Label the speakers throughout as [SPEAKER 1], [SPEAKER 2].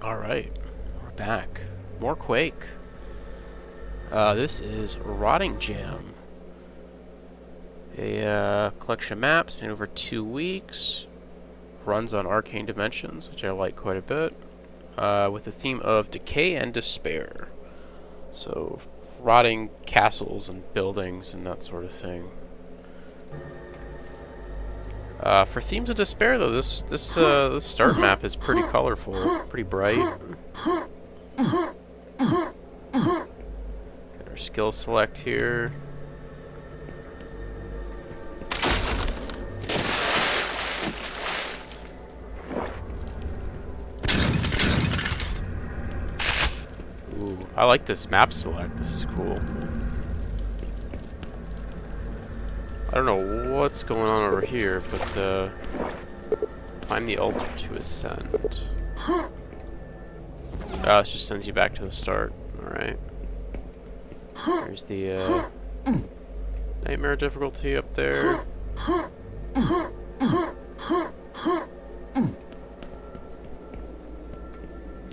[SPEAKER 1] Alright, we're back. More Quake. This is Rotting Jam. A collection of maps made over 2 weeks. Runs on Arcane Dimensions, which I like quite a bit. With the theme of decay and despair. So, rotting castles and buildings and that sort of thing. For themes of despair, though, this start map is pretty colorful, pretty bright. Get our skill select here. Ooh, I like this map select. This is cool. I don't know what's going on over here, but find the altar to ascend. It just sends you back to the start. Alright. There's the nightmare difficulty up there.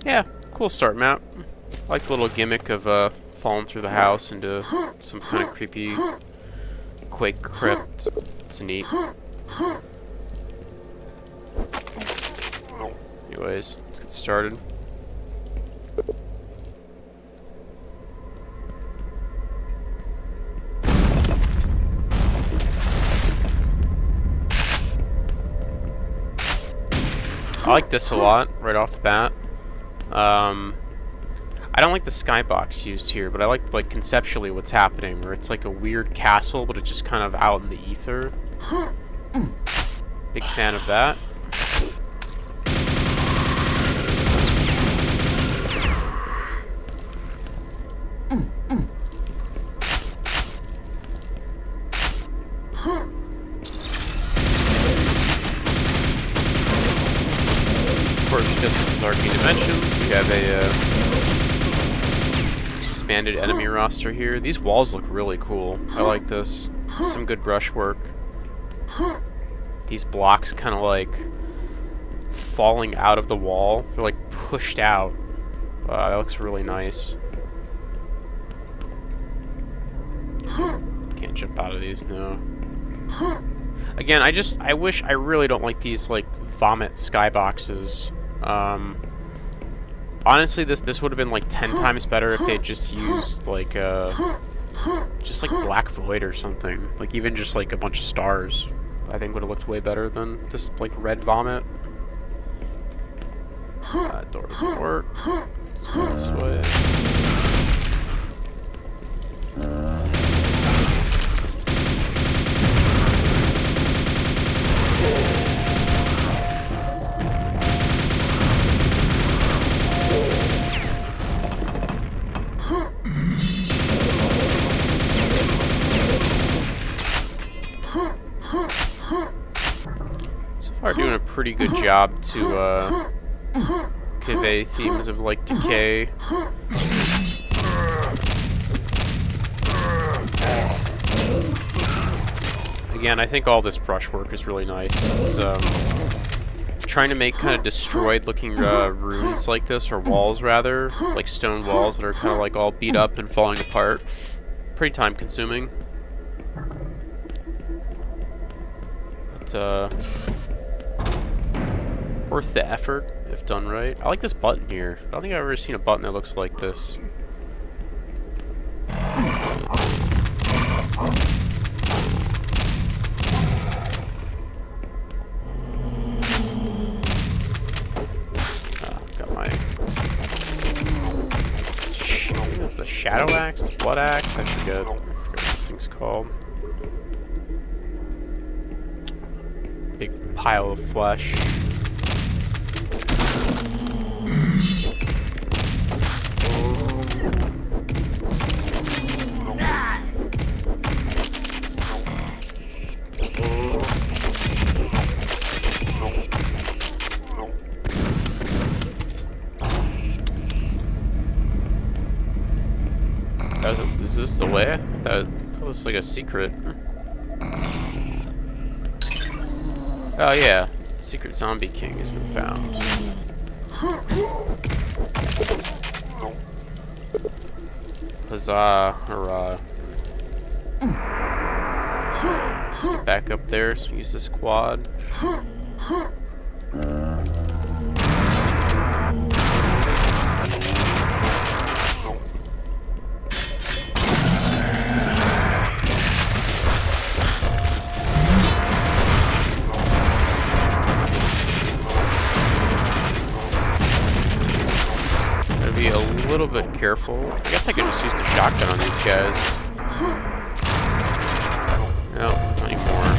[SPEAKER 1] Yeah, cool start map. I like the little gimmick of falling through the house into some kind of creepy Quake crypt. It's neat. Anyways, let's get started. I like this a lot, right off the bat. I don't like the skybox used here, but I like conceptually what's happening, where it's like a weird castle, but it's just kind of out in the ether. Big fan of that. Of course, because this is Arcane Dimensions, we have a expanded enemy roster here. These walls look really cool. I like this. Some good brushwork. These blocks kind of like falling out of the wall. They're like pushed out. That looks really nice. Can't jump out of these, no. Again, I really don't like these like vomit skyboxes. Honestly, this would have been like 10 times better if they just used like just like Black Void or something. Like even just like a bunch of stars, I think would have looked way better than this like red vomit. Door doesn't work. Let's go this way. So far, doing a pretty good job to convey themes of like decay. Again, I think all this brushwork is really nice. It's trying to make kind of destroyed looking runes like this, or walls rather, like stone walls that are kind of like all beat up and falling apart. Pretty time consuming. But worth the effort if done right. I like this button here. I don't think I've ever seen a button that looks like this. Got my... I think that's the Shadow Axe, the Blood Axe, I forget what this thing's called. Big pile of flesh. Is this the way? That looks like a secret. Oh yeah, Secret Zombie King has been found. Huzzah, hurrah. Let's get back up there so we use this quad. Gotta be a little bit careful. I guess I could just use the shotgun on these guys. No, not anymore.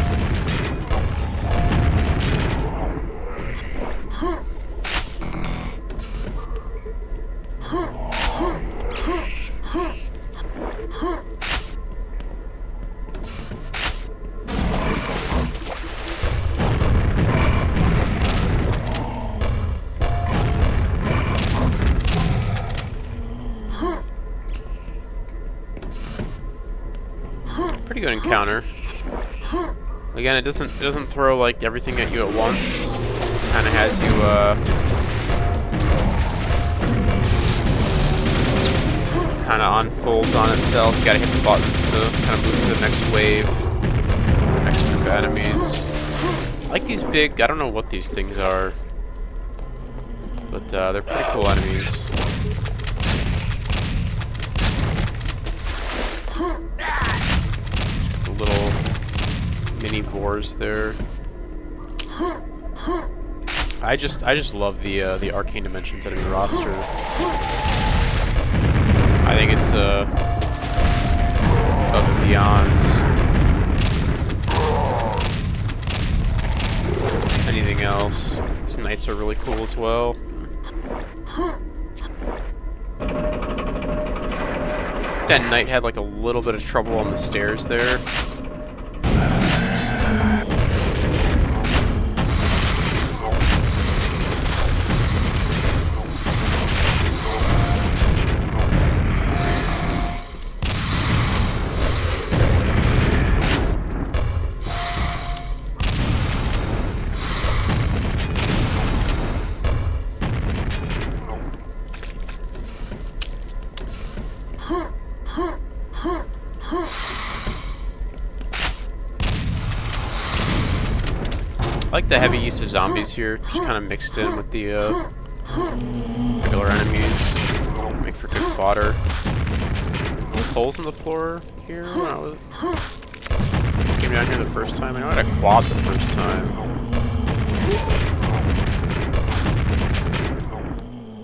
[SPEAKER 1] Pretty good encounter. Again, it doesn't throw like everything at you at once. It kind of has you kind of unfolds on itself. You gotta hit the buttons to kind of move to the next wave, the next group of enemies. I like these big. I don't know what these things are, but they're pretty cool enemies. The little mini Vors there. I just love the Arcane Dimensions enemy roster. I think it's above and beyond anything else. These knights are really cool as well. That knight had like a little bit of trouble on the stairs there. I like the heavy use of zombies here, just kind of mixed in with the regular enemies. Make for good fodder. These holes in the floor here when I came down here the first time. I know I had a quad the first time.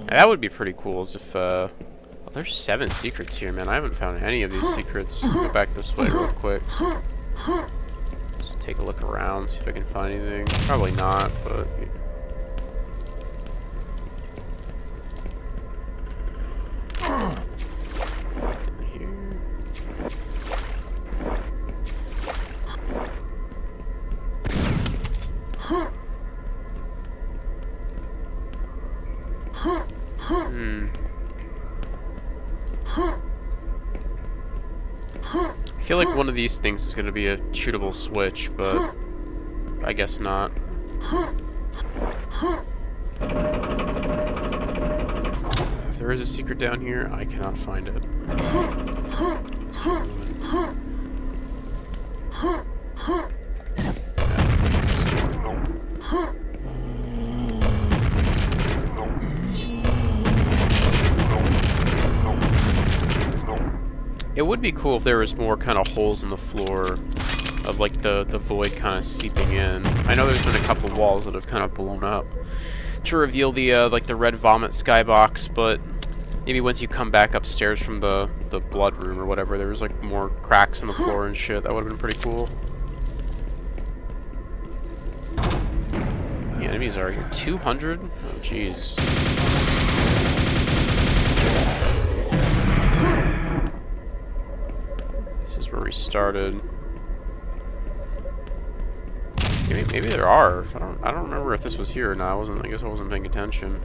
[SPEAKER 1] Now, that would be pretty cool as if oh, there's 7 secrets here, man. I haven't found any of these secrets. Go back this way real quick. Just take a look around, see if I can find anything. Probably not, but... Here. I feel like one of these things is going to be a shootable switch, but I guess not. If there is a secret down here, I cannot find it. It would be cool if there was more kind of holes in the floor of like the void kind of seeping in. I know there's been a couple walls that have kind of blown up to reveal the like the red vomit skybox, but maybe once you come back upstairs from the blood room or whatever, there was like more cracks in the floor and shit. That would have been pretty cool. The enemies are 200? Oh jeez. This is where we started. Maybe there are. I don't remember if this was here or not. I guess I wasn't paying attention.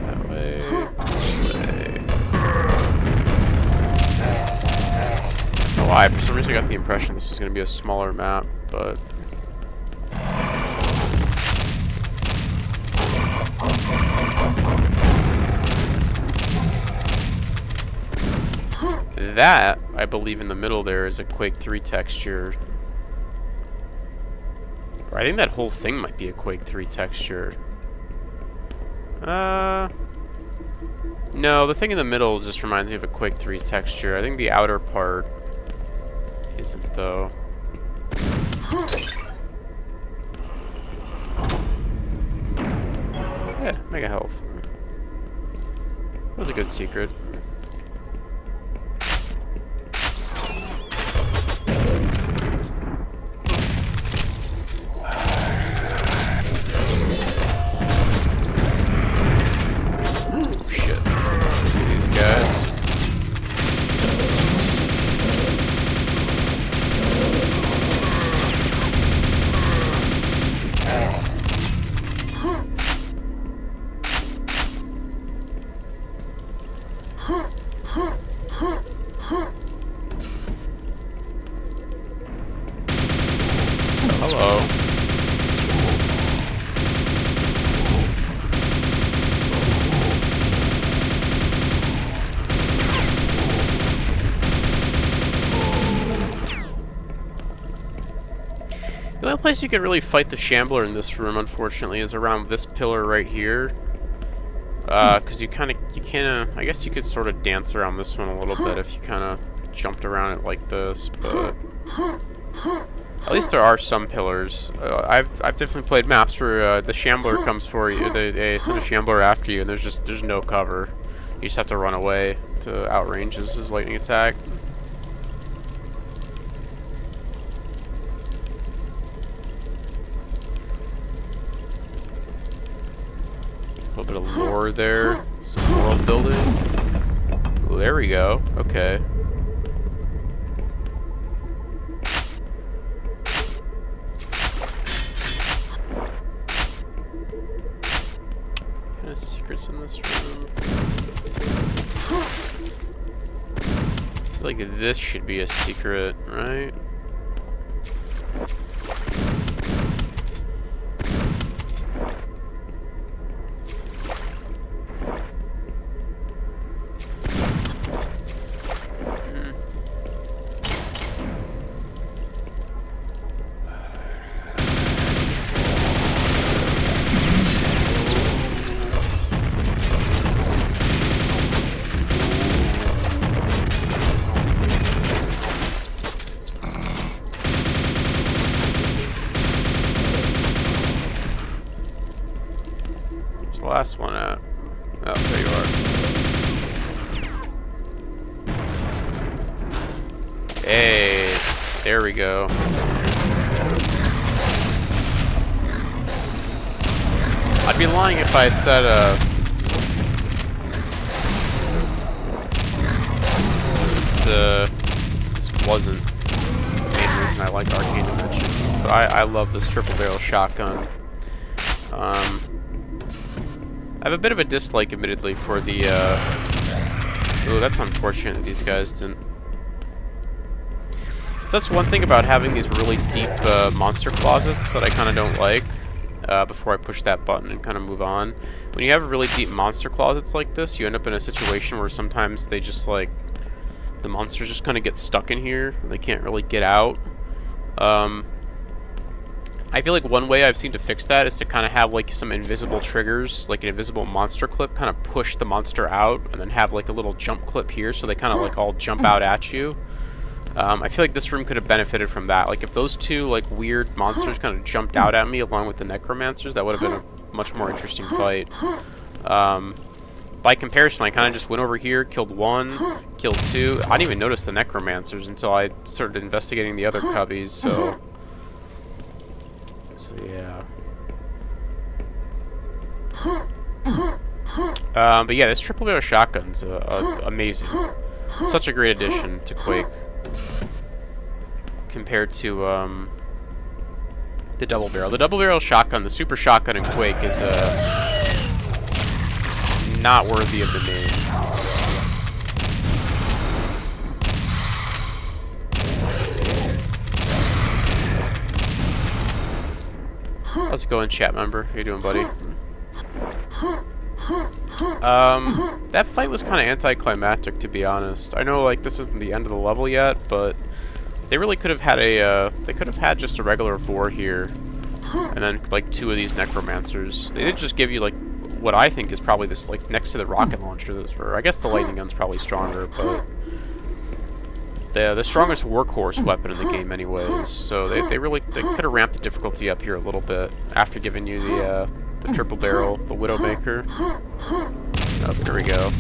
[SPEAKER 1] That way. This way. Oh, why. For some reason I got the impression this is going to be a smaller map, but... That, I believe in the middle there, is a Quake 3 texture. Or I think that whole thing might be a Quake 3 texture. No, the thing in the middle just reminds me of a Quake 3 texture. I think the outer part isn't, though. Yeah, mega health. That was a good secret. Hello. The only place you can really fight the Shambler in this room, unfortunately, is around this pillar right here. Because you kind of, I guess you could sort of dance around this one a little bit if you kind of jumped around it like this, but... At least there are some pillars. I've definitely played maps where the Shambler comes for you, they send a Shambler after you, and there's no cover. You just have to run away to outrange his lightning attack. A little bit of lore there, some world building. Ooh, there we go. Okay. Kind of secrets in this room. I feel like this should be a secret, right? Last one at. Oh, there you are. Hey, there we go. I'd be lying if I said this wasn't the main reason I like Arcane Dimensions, but I love this triple barrel shotgun. I have a bit of a dislike, admittedly, for the, ooh, that's unfortunate that these guys didn't... So that's one thing about having these really deep, monster closets that I kind of don't like, before I push that button and kind of move on. When you have really deep monster closets like this, you end up in a situation where sometimes they just, like, the monsters just kind of get stuck in here, and they can't really get out. I feel like one way I've seen to fix that is to kind of have like some invisible triggers, like an invisible monster clip, kind of push the monster out, and then have like a little jump clip here, so they kind of like all jump out at you. I feel like this room could have benefited from that. Like if those two like weird monsters kind of jumped out at me along with the necromancers, that would have been a much more interesting fight. By comparison, I kind of just went over here, killed one, killed two. I didn't even notice the necromancers until I started investigating the other cubbies, so yeah. But yeah, this triple barrel shotgun's amazing. Such a great addition to Quake compared to the double barrel. The double barrel shotgun, the super shotgun in Quake, is not worthy of the name. how's it going, chat member? How you doing, buddy? That fight was kind of anticlimactic, to be honest. I know, like, this isn't the end of the level yet, but they really could have had a, they could have had just a regular Vor here, and then, like, 2 of these Necromancers. They did just give you, like, what I think is probably this, like, next to the rocket launcher, or I guess the lightning gun's probably stronger, but the strongest workhorse weapon in the game anyways, so they could have ramped the difficulty up here a little bit after giving you the triple barrel, the Widowmaker. Oh, here we go.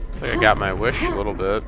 [SPEAKER 1] Looks like I got my wish a little bit.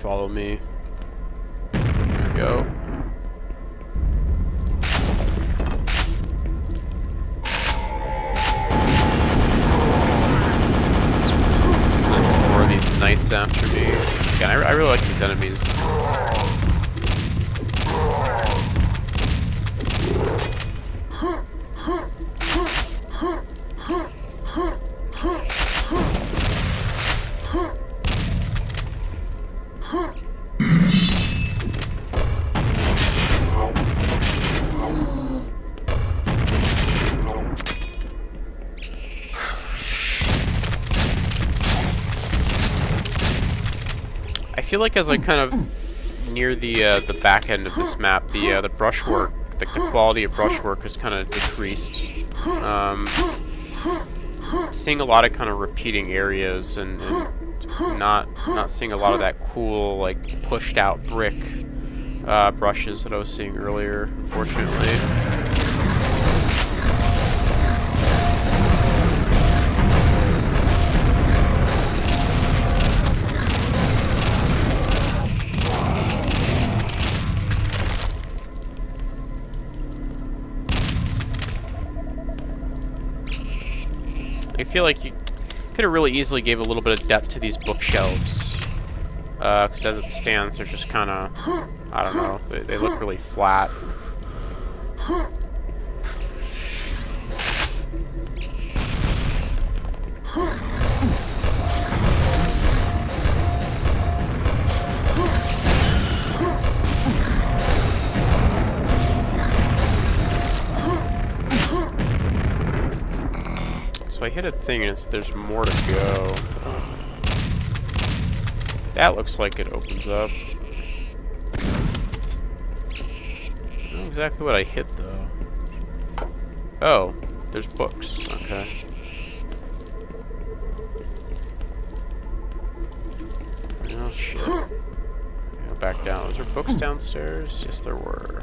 [SPEAKER 1] Follow me. There we go. Send some more of these knights after me. Again, I really like these enemies. I feel like as I kind of near the back end of this map, the brushwork, the quality of brushwork has kind of decreased. Seeing a lot of kind of repeating areas and not seeing a lot of that cool, like, pushed out brick brushes that I was seeing earlier, unfortunately. I feel like you could have really easily gave a little bit of depth to these bookshelves, because as it stands, they're just kind of, I don't know, they look really flat. So I hit a thing and there's more to go. That looks like it opens up. I don't know exactly what I hit though. Oh, there's books. Okay. Oh shit. Go back down. Was there books downstairs? Yes, there were.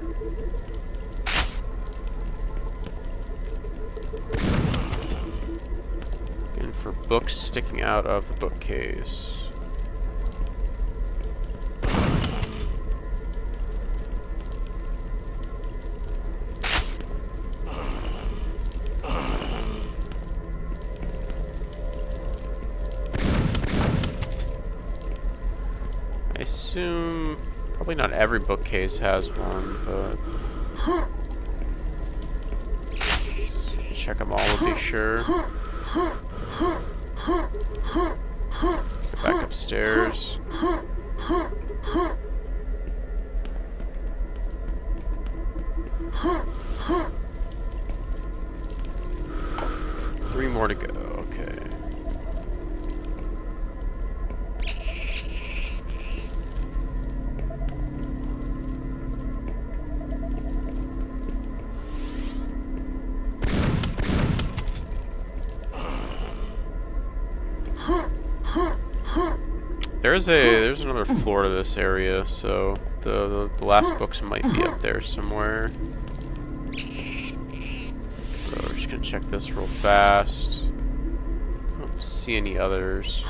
[SPEAKER 1] For books sticking out of the bookcase. I assume probably not every bookcase has one, but check them all to be sure. Get back upstairs. 3 more to go, okay. There's another floor to this area, so The last books might be up there somewhere. So we're just gonna check this real fast. I don't see any others.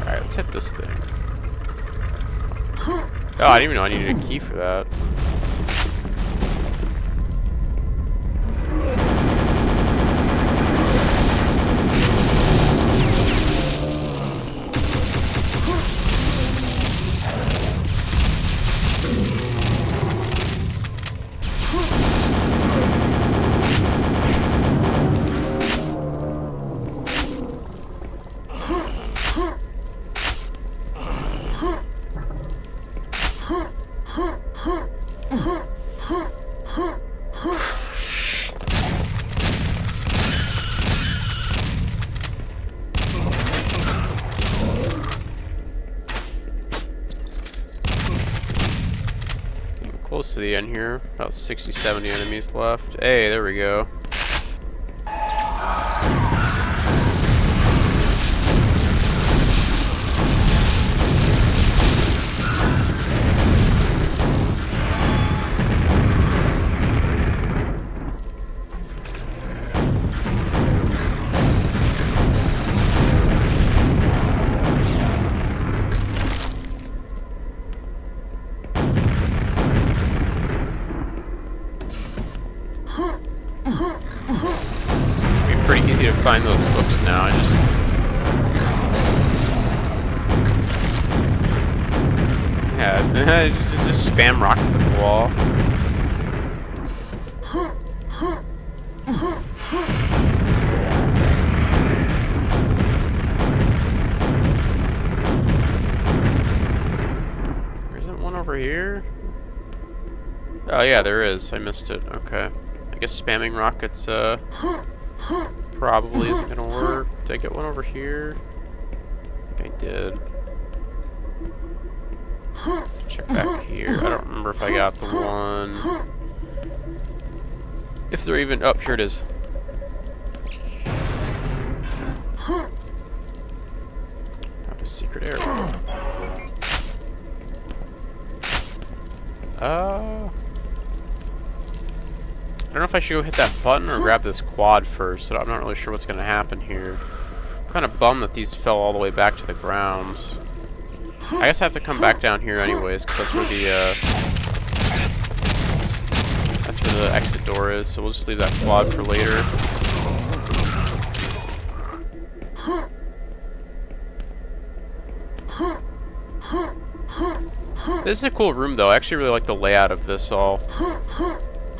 [SPEAKER 1] Alright, let's hit this thing. Oh, I didn't even know I needed a key for that. Close to the end here. About 60, 70 enemies left. Hey, there we go. Pretty easy to find those books now. I just just spam rockets at the wall. There isn't one over here. Oh yeah, there is. I missed it. Okay. I guess spamming rockets probably isn't gonna work. Did I get one over here? I think I did. Let's check back here. I don't remember if I got the one. If they're even... Oh, here it is. Found a secret area. I don't know if I should go hit that button or grab this quad first. I'm not really sure what's going to happen here. I'm kind of bummed that these fell all the way back to the ground. I guess I have to come back down here anyways, because that's where the exit door is. So we'll just leave that quad for later. This is a cool room, though. I actually really like the layout of this all.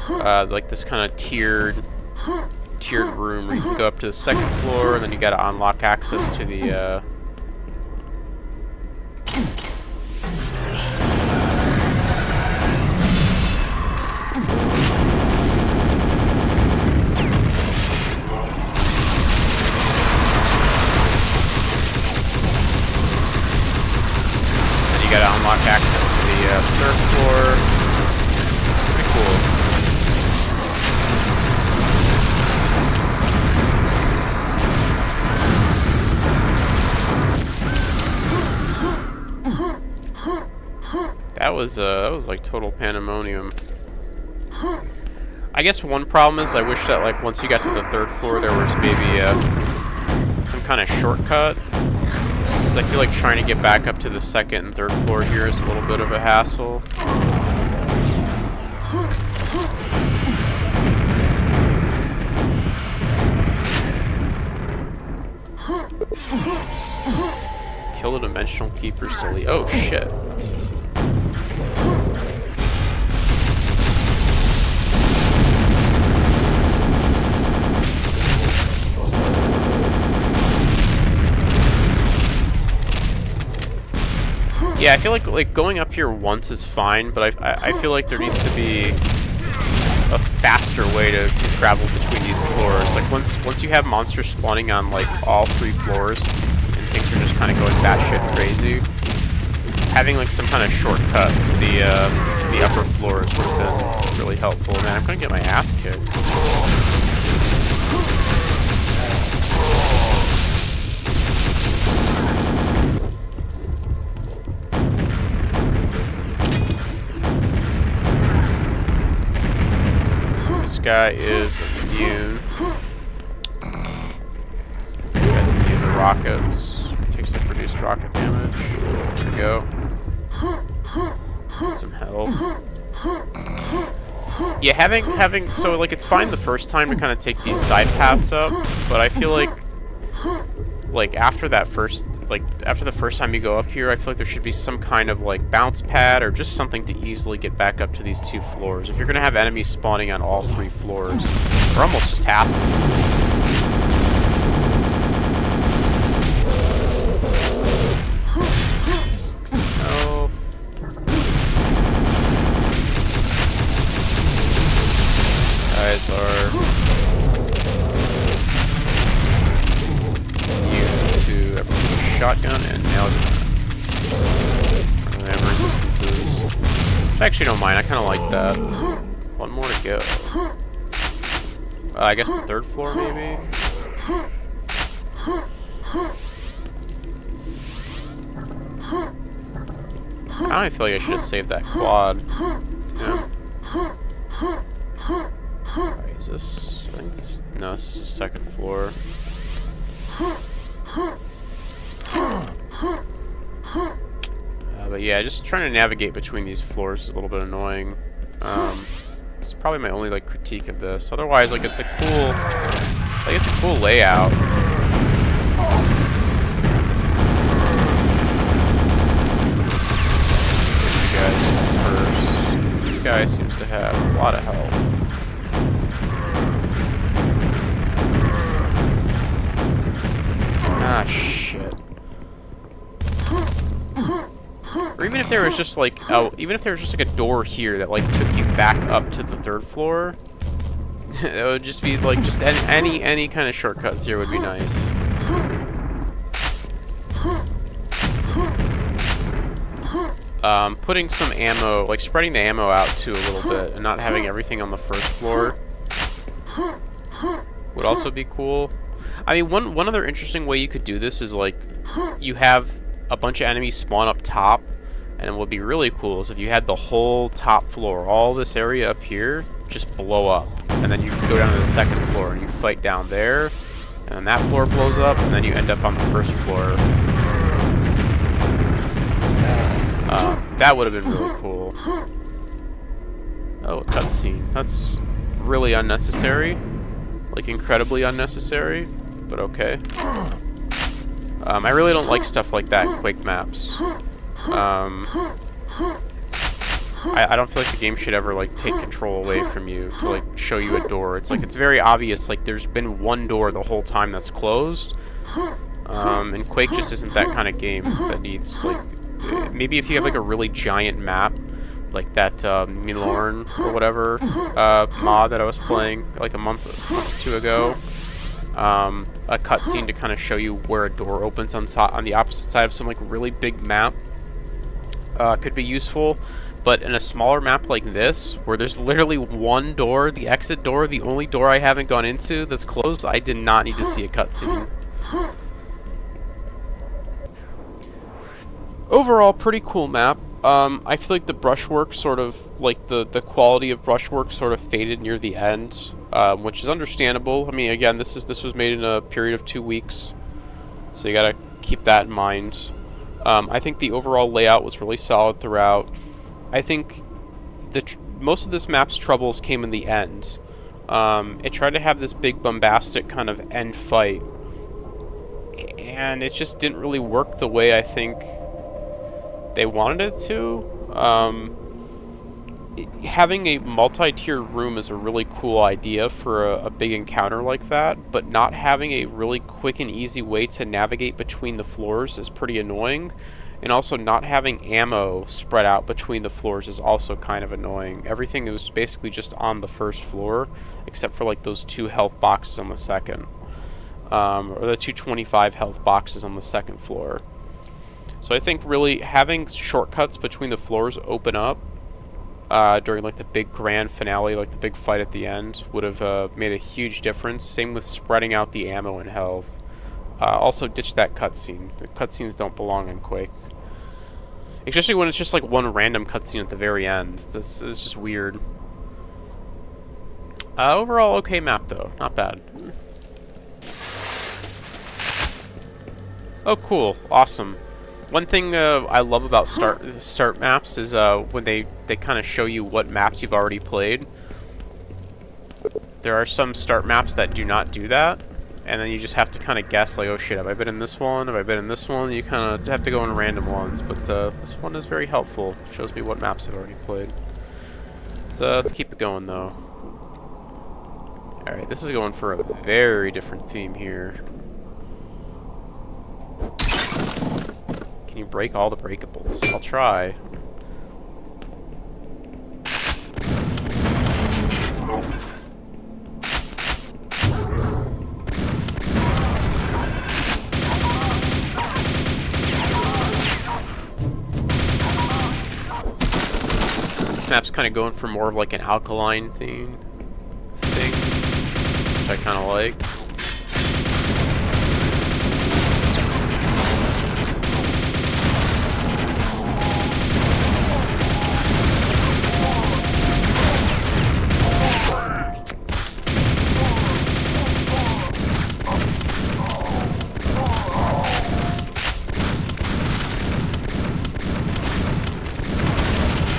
[SPEAKER 1] Like this kind of tiered room where you can go up to the second floor, and then you got to unlock access to the. And you got to unlock access to the third floor. Pretty cool. That was like total pandemonium. I guess one problem is I wish that like once you got to the third floor there was maybe some kind of shortcut. Because I feel like trying to get back up to the second and third floor here is a little bit of a hassle. Kill the dimensional keeper silly. Oh shit. Yeah, I feel like going up here once is fine, but I feel like there needs to be a faster way to travel between these floors. Like once you have monsters spawning on like all 3 floors and things are just kind of going batshit crazy, having like some kind of shortcut to the upper floors would have been really helpful. Man, I'm gonna get my ass kicked. This guy is immune. This guy's immune to rockets. Takes some reduced rocket damage. There we go. Get some health. Yeah, having so like it's fine the first time to kind of take these side paths up, but I feel like after the first time you go up here, I feel like there should be some kind of like bounce pad or just something to easily get back up to these 2 floors. If you're gonna have enemies spawning on all 3 floors, or almost just has to. Just get some health. Guys are immune to everything with shotgun and nail gun. They have resistances. Which I actually don't mind, I kinda like that. 1 more to go. I guess the 3rd floor maybe? I feel like I should have saved that quad. Yeah. Alright, is this... I think this... No, this is the 2nd floor. But yeah, just trying to navigate between these floors is a little bit annoying. It's probably my only like critique of this. Otherwise, like it's a cool layout. You guys first. This guy seems to have a lot of health. Ah, shit. Or even if there was just like, even if there was just like a door here that like took you back up to the 3rd floor, it would just be like just any kind of shortcuts here would be nice. Putting some ammo, like spreading the ammo out too a little bit, and not having everything on the 1st floor would also be cool. I mean, one other interesting way you could do this is like you have a bunch of enemies spawn up top, and what would be really cool is if you had the whole top floor, all this area up here, just blow up, and then you go down to the 2nd floor and you fight down there, and then that floor blows up, and then you end up on the 1st floor. That would have been really cool. Oh, a cutscene. That's really unnecessary. Like, incredibly unnecessary, but okay. I really don't like stuff like that in Quake maps. I don't feel like the game should ever, like, take control away from you to, like, show you a door. It's like, it's very obvious, like, there's been one door the whole time that's closed. And Quake just isn't that kind of game that needs, like... Maybe if you have, like, a really giant map, like that Milorn or whatever mod that I was playing, like, a month or 2 ago. A cutscene to kind of show you where a door opens on the opposite side of some like really big map could be useful, but in a smaller map like this, where there's literally one door, the exit door, the only door I haven't gone into that's closed, I did not need to see a cutscene. Overall, pretty cool map. I feel like the brushwork sort of, like the quality of brushwork sort of faded near the end, which is understandable. I mean, again, this was made in a period of 2 weeks, so you gotta keep that in mind. I think the overall layout was really solid throughout. I think most of this map's troubles came in the end. It tried to have this big bombastic kind of end fight, and it just didn't really work the way I think they wanted it to. Having a multi-tier room is a really cool idea for a big encounter like that, but not having a really quick and easy way to navigate between the floors is pretty annoying. And also not having ammo spread out between the floors is also kind of annoying. Everything is basically just on the first floor, except for like those 2 health boxes on the second. Or the 225 health boxes on the second floor. So I think really having shortcuts between the floors open up during like the big grand finale, like the big fight at the end, would have made a huge difference. Same with spreading out the ammo and health. Also ditch that cutscene. The cutscenes don't belong in Quake. Especially when it's just like one random cutscene at the very end. It's just weird. Overall, okay map though. Not bad. Oh, cool. Awesome. One thing I love about start maps is when they kind of show you what maps you've already played. There are some start maps that do not do that. And then you just have to kind of guess, like, oh shit, have I been in this one? Have I been in this one? You kind of have to go in random ones, but this one is very helpful. Shows me what maps I've already played. So let's keep it going, though. Alright, this is going for a very different theme here. Can you break all the breakables? I'll try. This map's kind of going for more of like an alkaline thing, which I kind of like.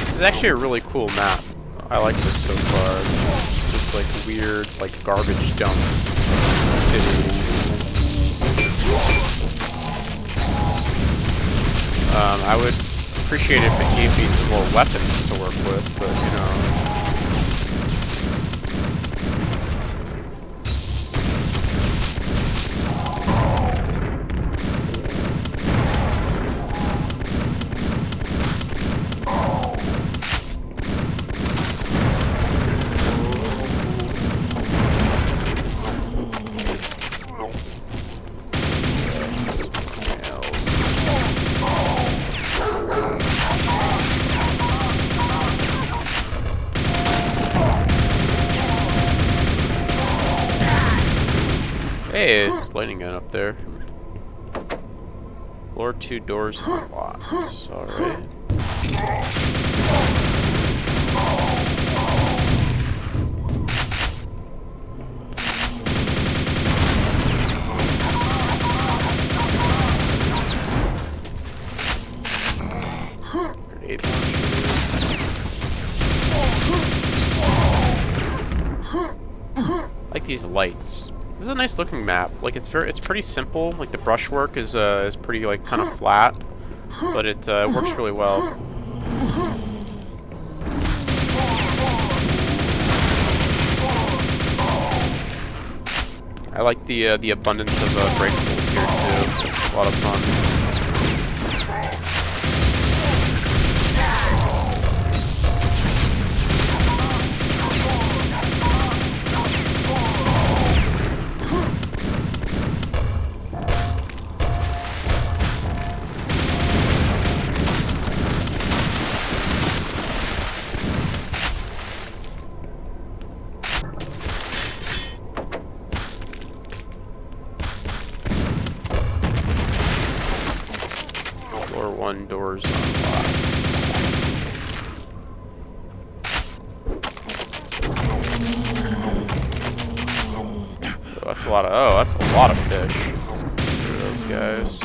[SPEAKER 1] This is actually a really cool map. I like this so far. Just this like weird, like garbage dump city. I would appreciate if it gave me some more weapons to work with, but you know. Hey, there's lightning gun up there. Floor 2 doors unlocked. Alright. Grenade launcher. I like these lights. This is a nice looking map. Like it's pretty simple. Like the brushwork is pretty like kind of flat, but it works really well. I like the abundance of breakables here too. It's a lot of fun. Floor 1 doors unlocked. Oh, that's a lot of fish. Let's get rid of those guys.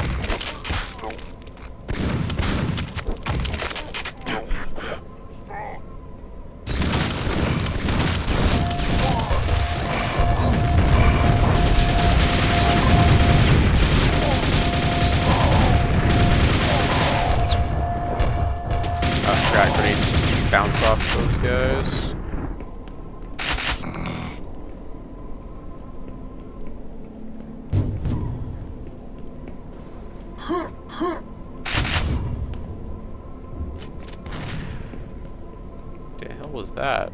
[SPEAKER 1] Frag grenades just bounce off those guys. was that?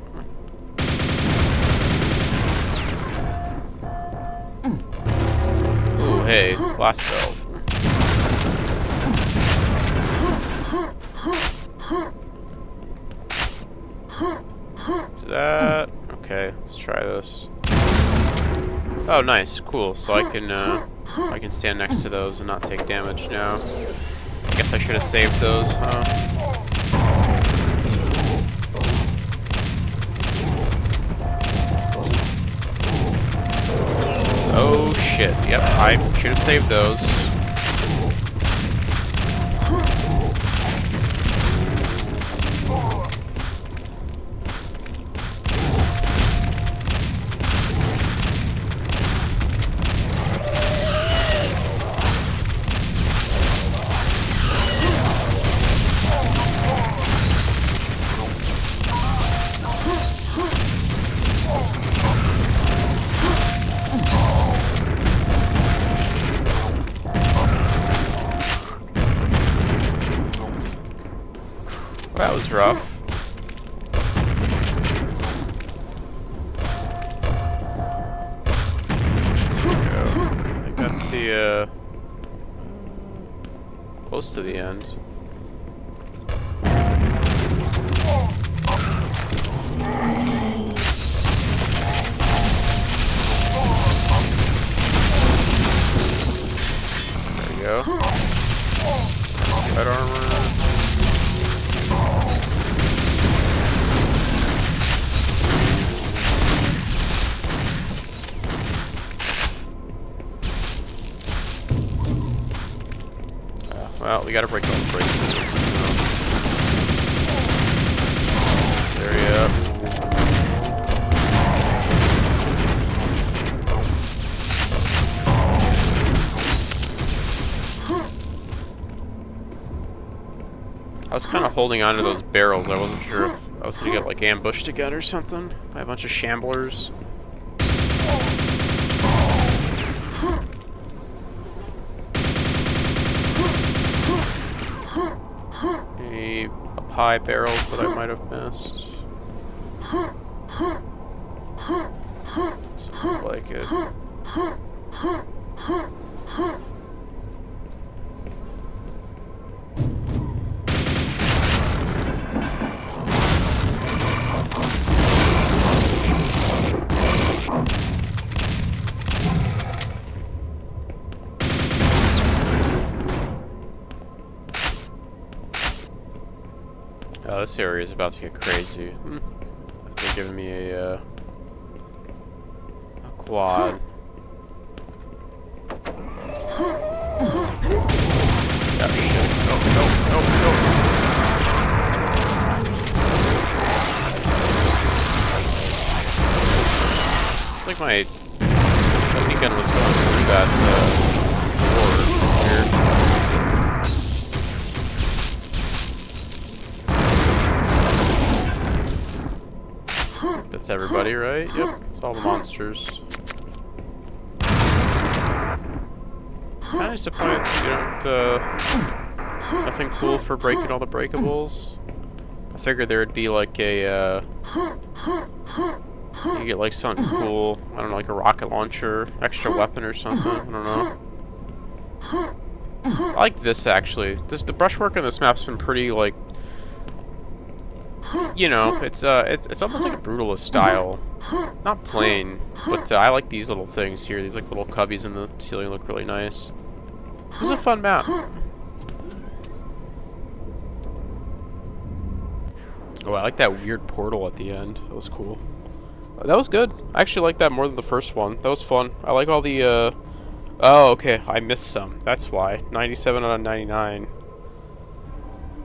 [SPEAKER 1] Ooh, hey, blast belt. Is that... Okay, let's try this. Oh, nice, cool. So I can stand next to those and not take damage now. I guess I should have saved those, huh? Oh shit, yep, I should have saved those. That was rough. I think that's the, close to the end. There you go. Red armor. Well, we gotta break all the breakables, so... This area up. I was kind of holding on to those barrels. I wasn't sure if I was gonna get, like, ambushed again or something by a bunch of shamblers. Any up-high barrels that I might have missed? Doesn't look like it. Oh, this area is about to get crazy. They're giving me a quad. Oh shit! No! No! No! No! It's like my lightning gun was going through that board. It's weird. That's everybody, right? Yep, it's all the monsters. Kinda disappointed you don't, nothing cool for breaking all the breakables. I figured there would be like a, you get like something cool, I don't know, like a rocket launcher, extra weapon or something, I don't know. I like this actually. The brushwork on this map's been pretty like, you know, it's almost like a brutalist style. Not plain, but I like these little things here. These like little cubbies in the ceiling look really nice. This is a fun map. Oh, I like that weird portal at the end. That was cool. That was good. I actually like that more than the first one. That was fun. I like all the, oh, okay. I missed some. That's why. 97 out of 99.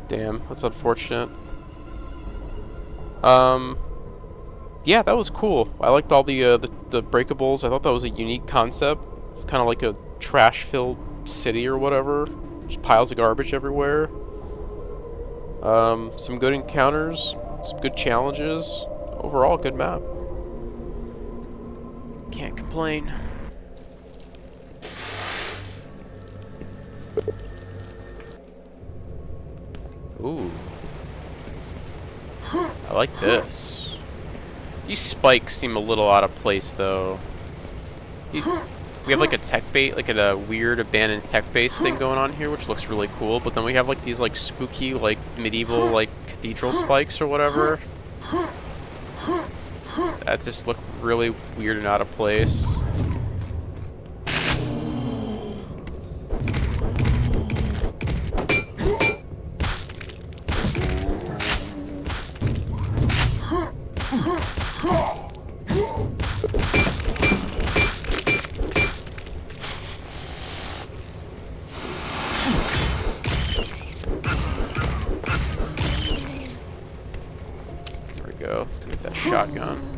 [SPEAKER 1] Damn, that's unfortunate. Yeah, that was cool. I liked all the breakables. I thought that was a unique concept. Kind of like a trash-filled city or whatever. Just piles of garbage everywhere. Some good encounters. Some good challenges. Overall, good map. Can't complain. Ooh. I like this. These spikes seem a little out of place, though. We have like a tech base, like a weird abandoned tech base thing going on here, which looks really cool. But then we have like these like spooky, like medieval, like cathedral spikes or whatever. That just look really weird and out of place. Let's go get that shotgun.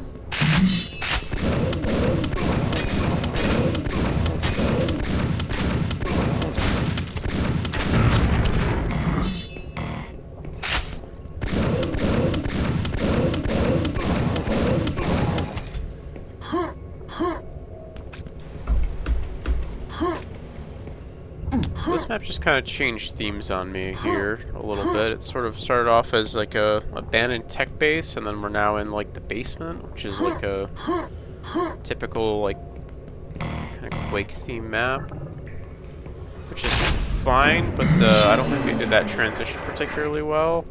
[SPEAKER 1] So this map just kind of changed themes on me here a little bit. It sort of started off as like a abandoned tech base, and then we're now in like the basement, which is like a typical like kind of Quake theme map, which is fine, but I don't think they did that transition particularly well.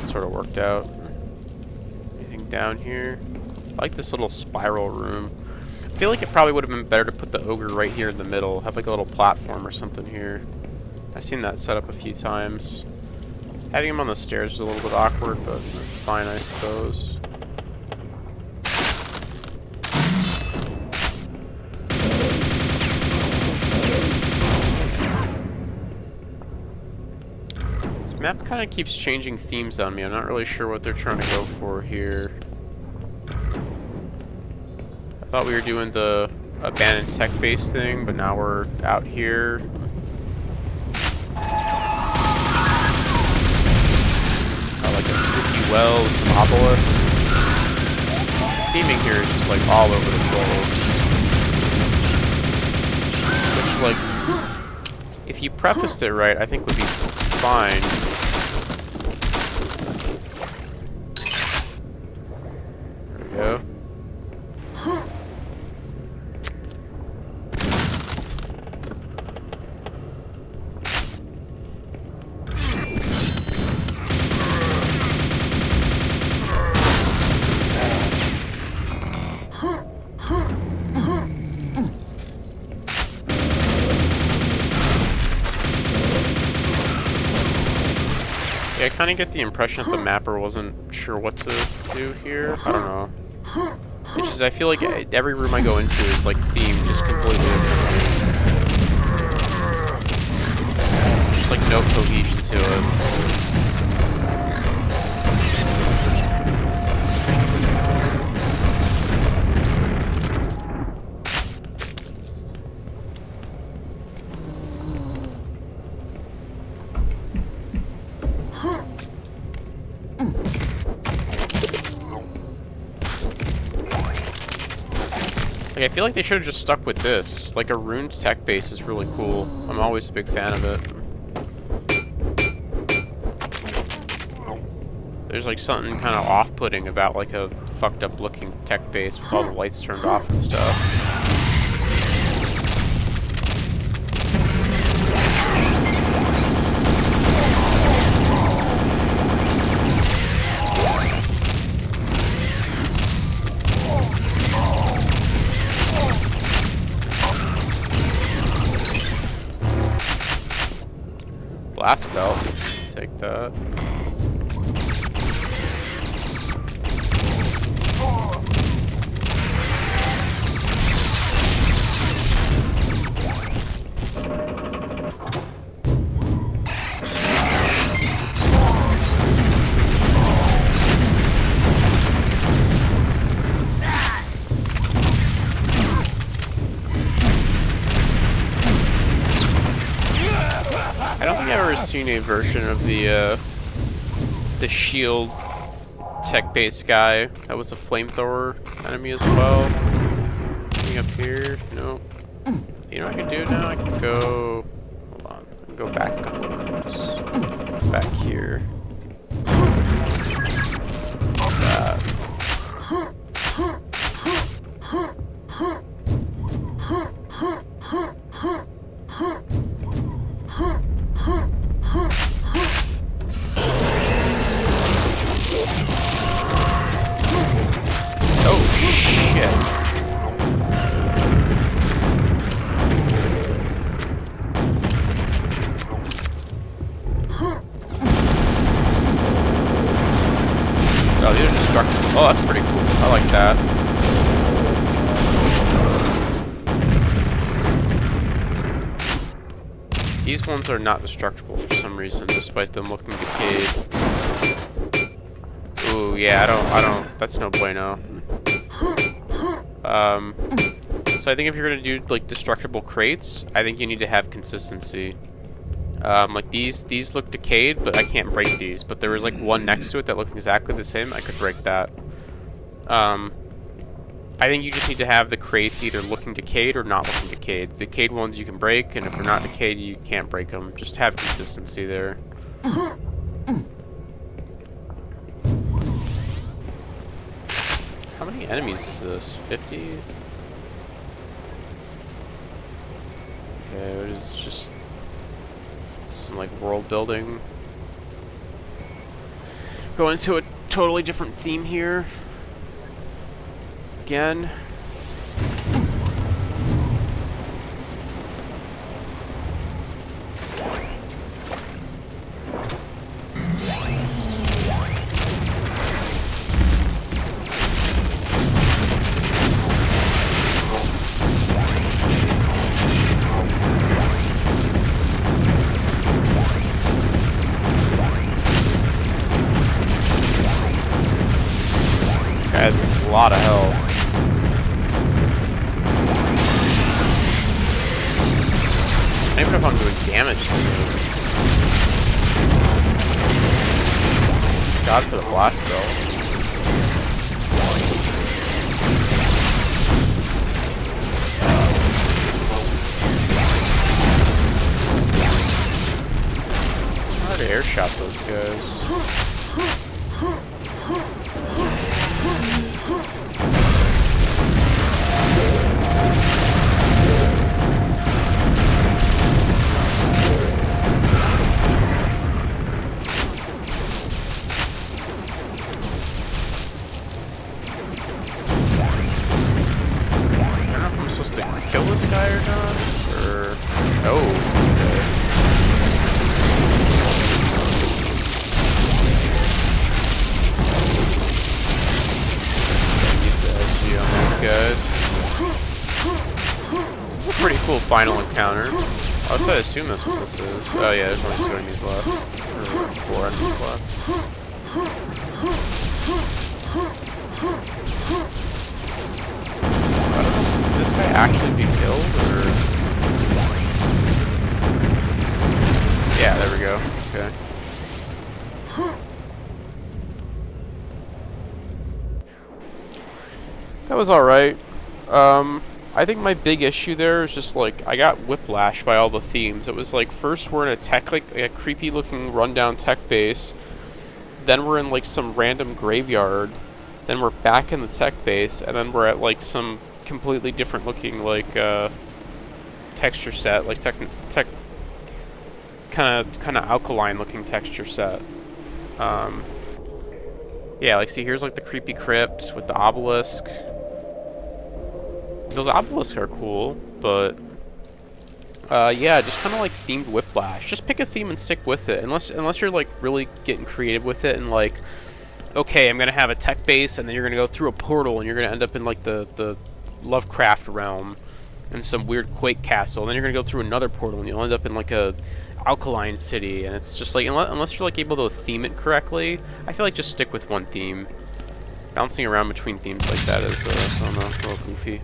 [SPEAKER 1] Sort of worked out. Anything down here? I like this little spiral room. I feel like it probably would have been better to put the ogre right here in the middle. Have like a little platform or something here. I've seen that set up a few times. Having him on the stairs is a little bit awkward, but fine, I suppose. Map kind of keeps changing themes on me. I'm not really sure what they're trying to go for here. I thought we were doing the abandoned tech base thing, but now we're out here. Got like a spooky well with some obelisk. The theming here is just like all over the place. Which, like, if you prefaced it right, I think would be fine. There we go. I kind of get the impression that the mapper wasn't sure what to do here. I don't know. It's just I feel like every room I go into is like themed just completely differently. There's just like no cohesion to it. Like, I feel like they should have just stuck with this. Like, a ruined tech base is really cool. I'm always a big fan of it. There's like something kind of off-putting about like a fucked up looking tech base with all the lights turned off and stuff. Blast belt, take that. I've never seen a version of the shield tech-based guy. That was a flamethrower enemy as well. Anything up here? Nope. You know what I can do now? I can go... Hold on. I can go back a couple rooms. Go back here. That. Oh, shit. Oh, these are destructible. Oh, that's pretty cool. I like that. These ones are not destructible for some reason, despite them looking decayed. Ooh, yeah, I don't, that's no bueno. So I think if you're gonna do, like, destructible crates, I think you need to have consistency. Like, these look decayed, but I can't break these. But there was, like, one next to it that looked exactly the same. I could break that. I think you just need to have the crates either looking decayed or not looking decayed. The decayed ones you can break, and if they're not decayed, you can't break them. Just have consistency there. How many enemies is this? 50? Okay, what is this? Just some, like, world building. Go into a totally different theme here. Again. This guy has a lot of health. I don't even know if I'm doing damage to him. God for the blast belt. Hard to airshot those guys. Kill this guy or not? Or... Oh, okay. Use the LG on these guys. This is a pretty cool final encounter. Also, I assume that's what this is. Oh yeah, there's only 2 enemies left. Or 4 enemies left. I don't know, did this guy actually be killed, or... Yeah, there we go. Okay. That was alright. I think my big issue there is just, like, I got whiplashed by all the themes. It was, like, first we're in a tech, like, a creepy-looking rundown tech base. Then we're in, like, some random graveyard. Then we're back in the tech base, and then we're at, like, some completely different looking, like, texture set, like tech kind of alkaline looking texture set. Yeah, like, see, here's, like, the creepy crypt with the obelisk. Those obelisks are cool, but yeah, just kind of like themed whiplash. Just pick a theme and stick with it, unless you're, like, really getting creative with it and, like, okay, I'm gonna have a tech base, and then you're gonna go through a portal, and you're gonna end up in, like, the Lovecraft realm in some weird Quake castle, and then you're gonna go through another portal, and you'll end up in, like, a alkaline city, and it's just like, unless you're, like, able to theme it correctly, I feel like just stick with one theme. Bouncing around between themes like that is, I don't know, a little goofy.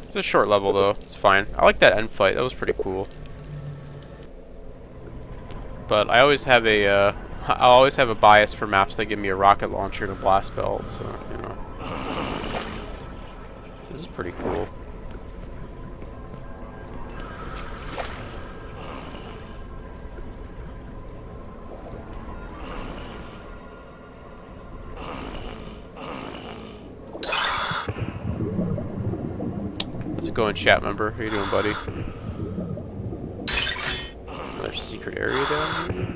[SPEAKER 1] It's a short level, though. It's fine. I like that end fight. That was pretty cool. But I always have a I always have a bias for maps that give me a rocket launcher and a blast belt, so, you know. This is pretty cool. How's it going, chat member? How you doing, buddy? Another secret area down here?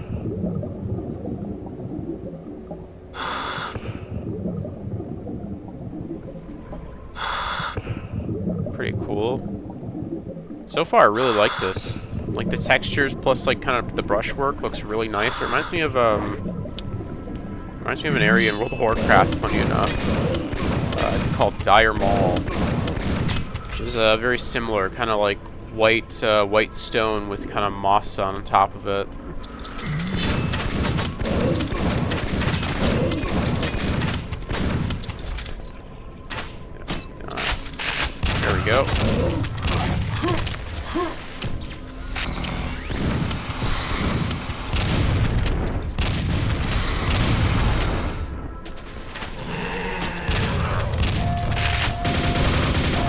[SPEAKER 1] Pretty cool. So far, I really like this. Like the textures plus like kind of the brushwork looks really nice. It reminds me of an area in World of Warcraft, funny enough, called Dire Mall, which is very similar, kind of like white stone with kind of moss on top of it. There we go.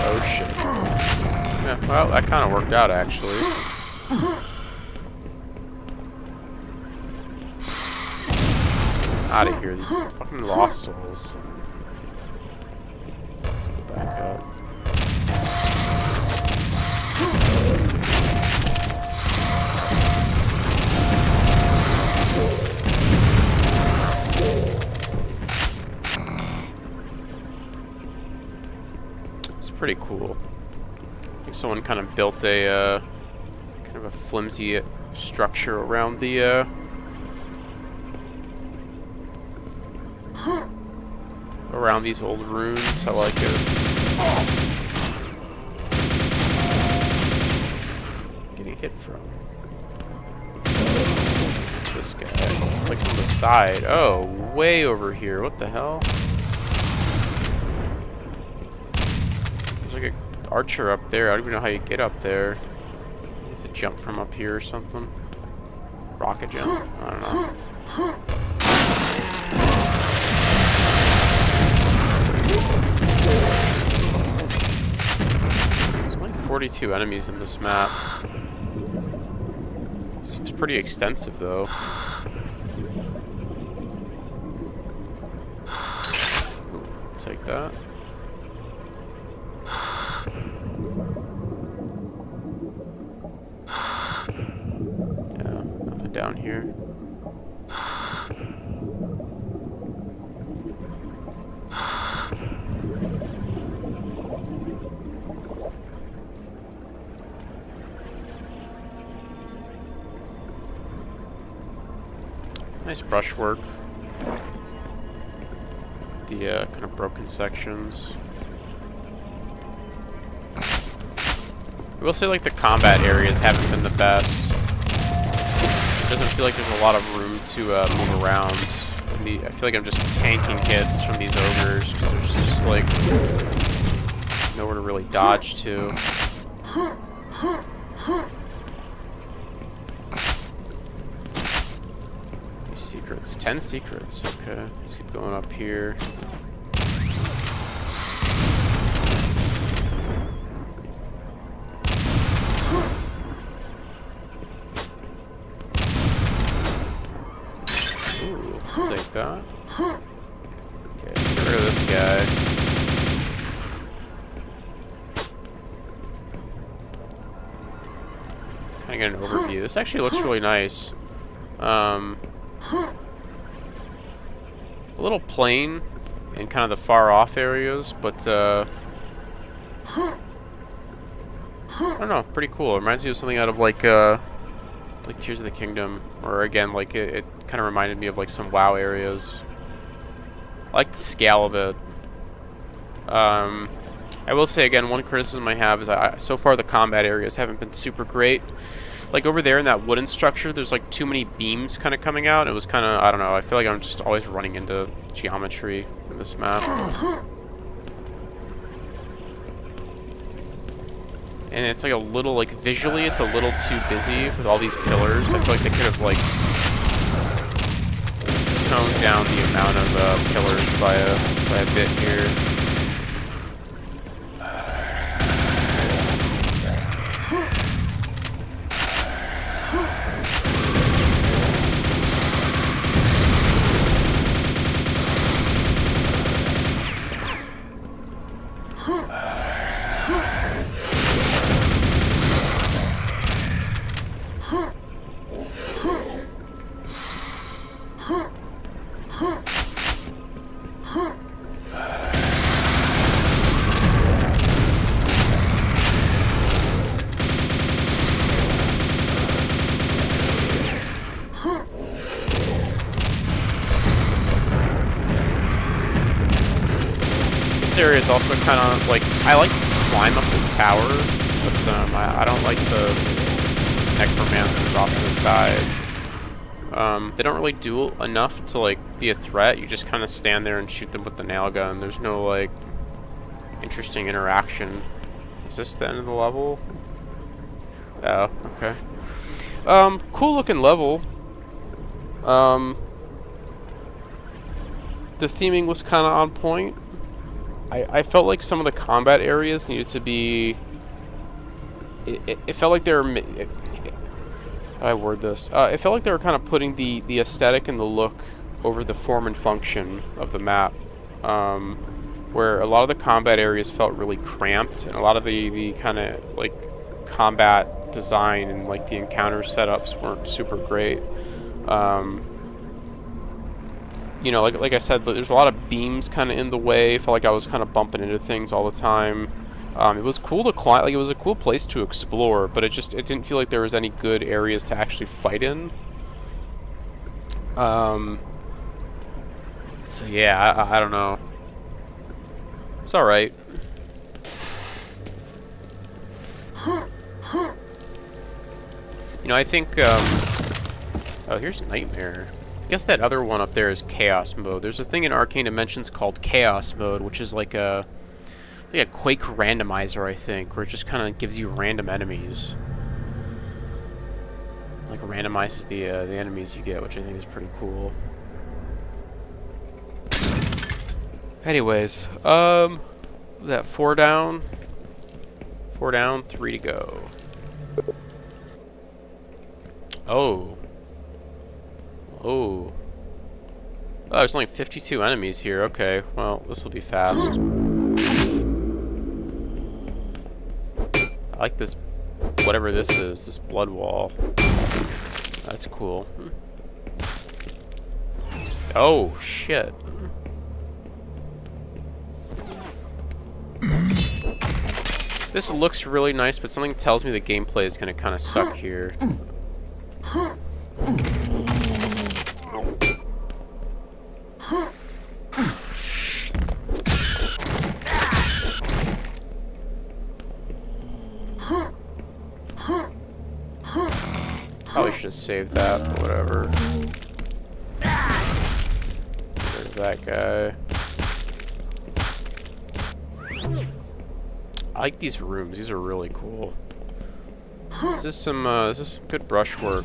[SPEAKER 1] Oh shit. Yeah, well, that kind of worked out actually. Out of here, these fucking lost souls. Back up. It's pretty cool. I think someone kind of built a kind of a flimsy structure around the around these old ruins. I like it. Getting hit from this guy. It's like on the side. Oh, way over here. What the hell? There's like an archer up there. I don't even know how you get up there. It's a jump from up here or something. Rocket jump. I don't know. There's only 42 enemies in this map. Seems pretty extensive though. Take that. Yeah, nothing down here. Nice brushwork. The kind of broken sections. I will say, like, the combat areas haven't been the best. It doesn't feel like there's a lot of room to move around. I feel like I'm just tanking hits from these ogres because there's just like nowhere to really dodge to. Secrets. 10 secrets. Okay, let's keep going up here. Ooh, I'll take that. Okay, let's get rid of this guy. Kind of get an overview. This actually looks really nice. A little plain in kind of the far off areas, but I don't know, pretty cool. It reminds me of something out of like Tears of the Kingdom, or again, like it kind of reminded me of like some WoW areas. I like the scale of it. I will say again, one criticism I have is so far the combat areas haven't been super great. Like over there in that wooden structure, there's like too many beams kind of coming out. It was kind of, I don't know, I feel like I'm just always running into geometry in this map. And it's like a little, like visually, it's a little too busy with all these pillars. I feel like they could have like down the amount of pillars by a bit here. This area is also kind of like, I like this climb up this tower, but I don't like the necromancers off to the side. They don't really do enough to like be a threat. You just kind of stand there and shoot them with the nail gun. There's no like interesting interaction. Is this the end of the level? Oh, okay. Cool looking level. The theming was kind of on point. I felt like some of the combat areas needed to be... It felt like they were... How do I word this? It felt like they were kind of putting the aesthetic and the look over the form and function of the map. Where a lot of the combat areas felt really cramped, and a lot of the kind of like combat design and like the encounter setups weren't super great. You know, like I said, there's a lot of beams kind of in the way. I felt like I was kind of bumping into things all the time. It was cool to climb, like it was a cool place to explore, but it didn't feel like there was any good areas to actually fight in. So yeah, I don't know. It's alright. You know, I think, oh, here's Nightmare. I guess that other one up there is Chaos Mode. There's a thing in Arcane Dimensions called Chaos Mode, which is like a Quake randomizer, I think, where it just kind of gives you random enemies. Like, randomizes the enemies you get, which I think is pretty cool. Anyways, was that 4 down? 4 down, 3 to go. Oh. Oh. Oh, there's only 52 enemies here. Okay, well, this will be fast. I like this, whatever this is, this blood wall. That's cool. Oh, shit. This looks really nice, but something tells me the gameplay is going to kind of suck here. Probably should have saved that, but whatever. There's that guy. I like these rooms. These are really cool. This is some good brushwork.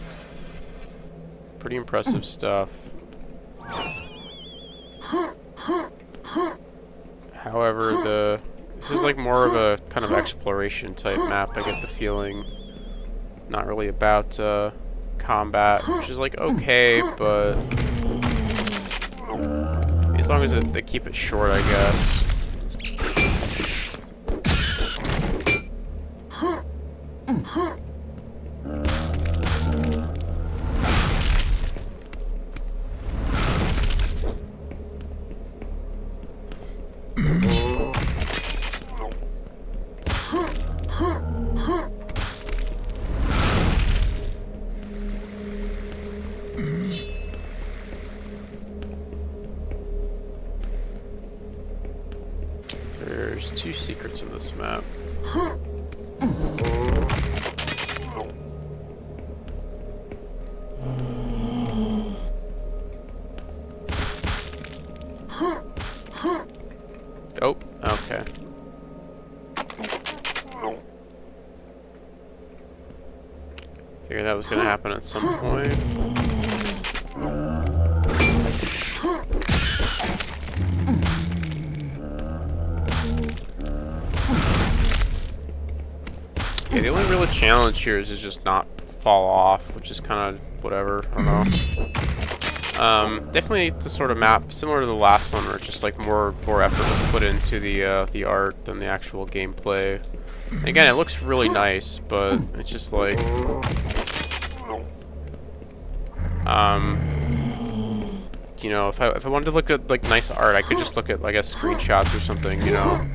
[SPEAKER 1] Pretty impressive stuff. However, this is like more of a kind of exploration type map. I get the feeling. Not really about combat, which is like okay, but as long as they keep it short, I guess. There's 2 secrets in this map. Oh, okay. Figured that was gonna happen at some point. the challenge here is to just not fall off, which is kind of whatever. I don't know. Definitely it's a sort of map similar to the last one, where it's just like more effort was put into the art than the actual gameplay. And again, it looks really nice, but it's just like you know, if I wanted to look at like nice art, I could just look at, I guess, screenshots or something, you know.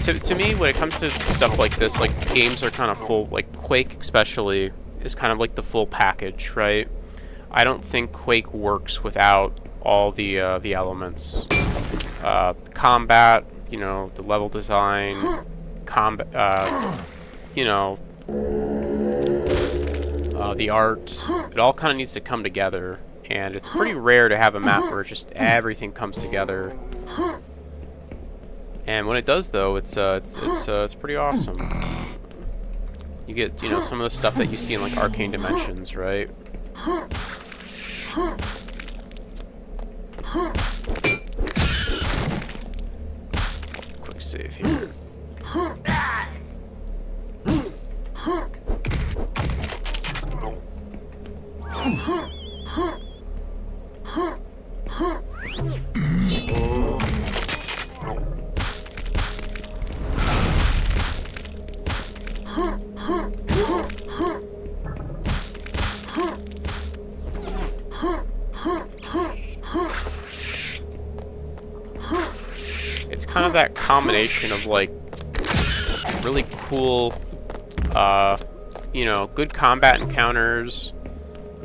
[SPEAKER 1] To me, when it comes to stuff like this, like games are kind of full, like Quake especially is kind of like the full package, right? I don't think Quake works without all the elements. Combat, you know, the level design, combat, you know, the art. It all kind of needs to come together, and it's pretty rare to have a map where just everything comes together. And when it does, though, it's pretty awesome. You get, you know, some of the stuff that you see in like Arcane Dimensions, right? Quick save here. It's kind of that combination of like really cool, you know, good combat encounters,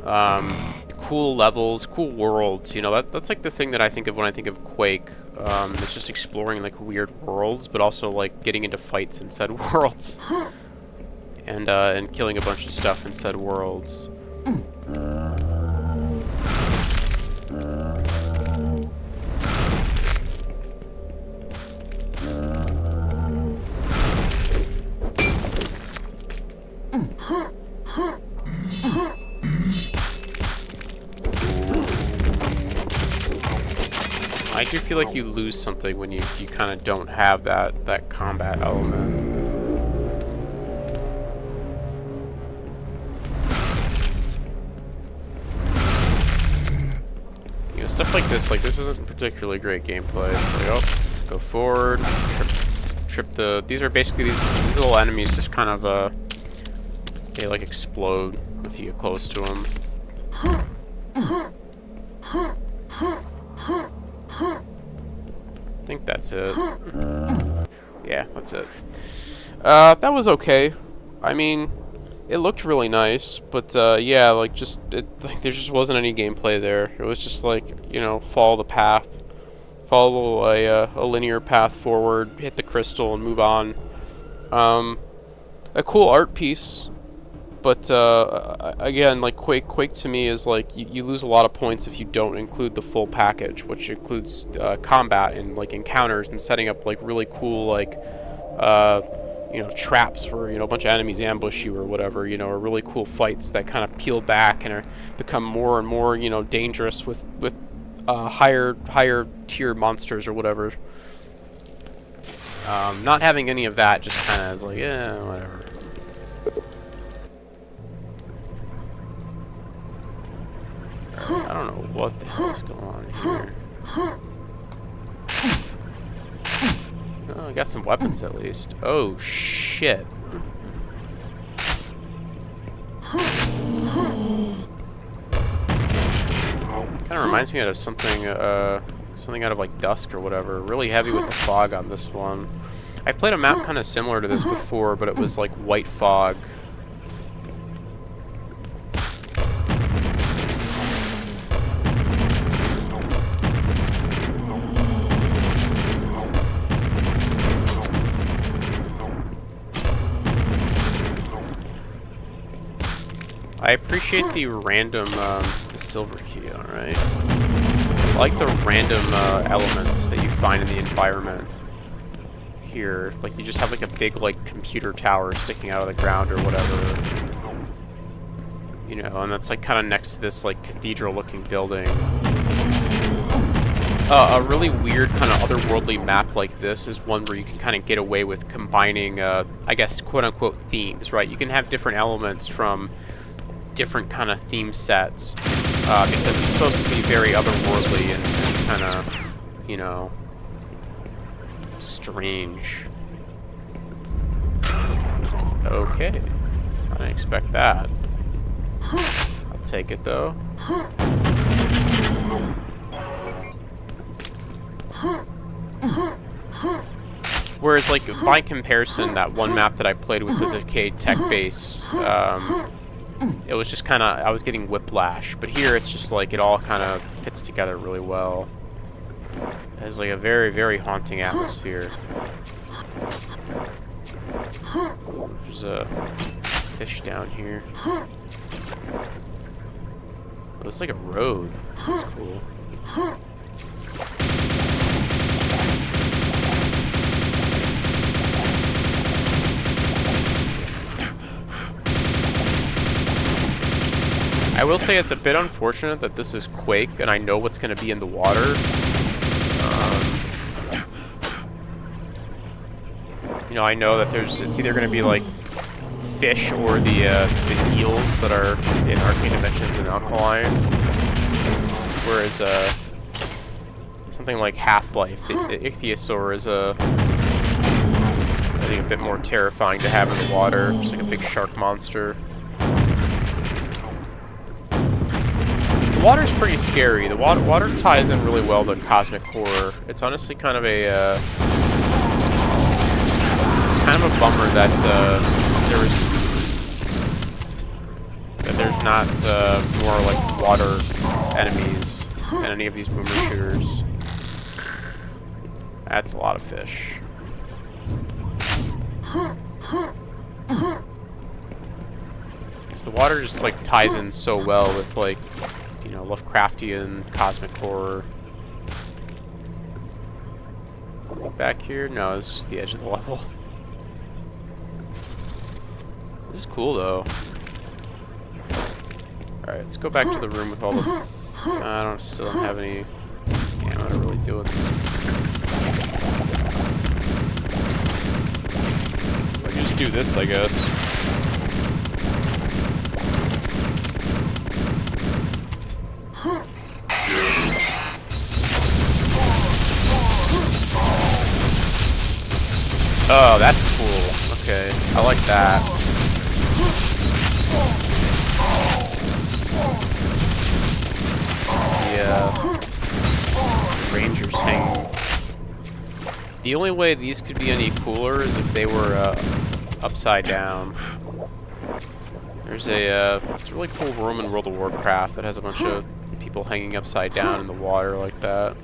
[SPEAKER 1] cool levels, cool worlds. You know, that's like the thing that I think of when I think of Quake. It's just exploring like weird worlds, but also like getting into fights in said worlds, and killing a bunch of stuff in said worlds. I do feel like you lose something when you kind of don't have that combat element. You know, stuff like this isn't particularly great gameplay. It's like, oh, go forward, trip the. These are basically these little enemies just kind of they like explode if you get close to them. I think that's it. Yeah, that's it. That was okay. I mean, it looked really nice, but yeah, like there just wasn't any gameplay there. It was just like, you know, follow the path, follow a linear path forward, hit the crystal, and move on. A cool art piece. But again, like Quake to me is like you lose a lot of points if you don't include the full package, which includes combat and like encounters and setting up like really cool like you know, traps where, you know, a bunch of enemies ambush you or whatever, you know, or really cool fights that kind of peel back and become more and more, you know, dangerous with higher tier monsters or whatever. Not having any of that just kind of is like, yeah, whatever. I don't know what the hell is going on here. Oh, I got some weapons at least. Oh, shit. Kind of reminds me of something out of like Dusk or whatever. Really heavy with the fog on this one. I played a map kind of similar to this before, but it was like white fog. I appreciate the random, the silver key, alright? I like the random elements that you find in the environment here. Like, you just have like a big, like, computer tower sticking out of the ground or whatever. You know, and that's like kind of next to this, like, cathedral-looking building. A really weird kind of otherworldly map like this is one where you can kind of get away with combining, I guess, quote-unquote themes, right? You can have different elements from different kind of theme sets because it's supposed to be very otherworldly and kind of, you know, strange. Okay. I didn't expect that. I'll take it, though. Whereas, like, by comparison, that one map that I played with the Decayed tech base, it was just kind of, I was getting whiplash. But here, it's just like, it all kind of fits together really well. It has, like, a very, very haunting atmosphere. There's a fish down here. Oh, it's like a road. That's cool. I will say it's a bit unfortunate that this is Quake, and I know what's going to be in the water. You know, I know that it's either going to be like fish or the eels that are in Arcane Dimensions and Alkaline. Whereas something like Half-Life, the Ichthyosaur is I think a bit more terrifying to have in the water, just like a big shark monster. The water's pretty scary. The water ties in really well to cosmic horror. It's honestly kind of a it's kind of a bummer that there's not more like water enemies in any of these boomer shooters. That's a lot of fish. Because the water just like ties in so well with like, you know, Lovecraftian cosmic horror. Back here? No, it's just the edge of the level. This is cool though. Alright, let's go back to the room with all the... I still don't have any ammo to really deal with this. I can just do this, I guess. Oh, that's cool. Okay, I like that. The Rangers hanging. The only way these could be any cooler is if they were upside down. There's a it's a really cool room in World of Warcraft that has a bunch of people hanging upside down in the water like that.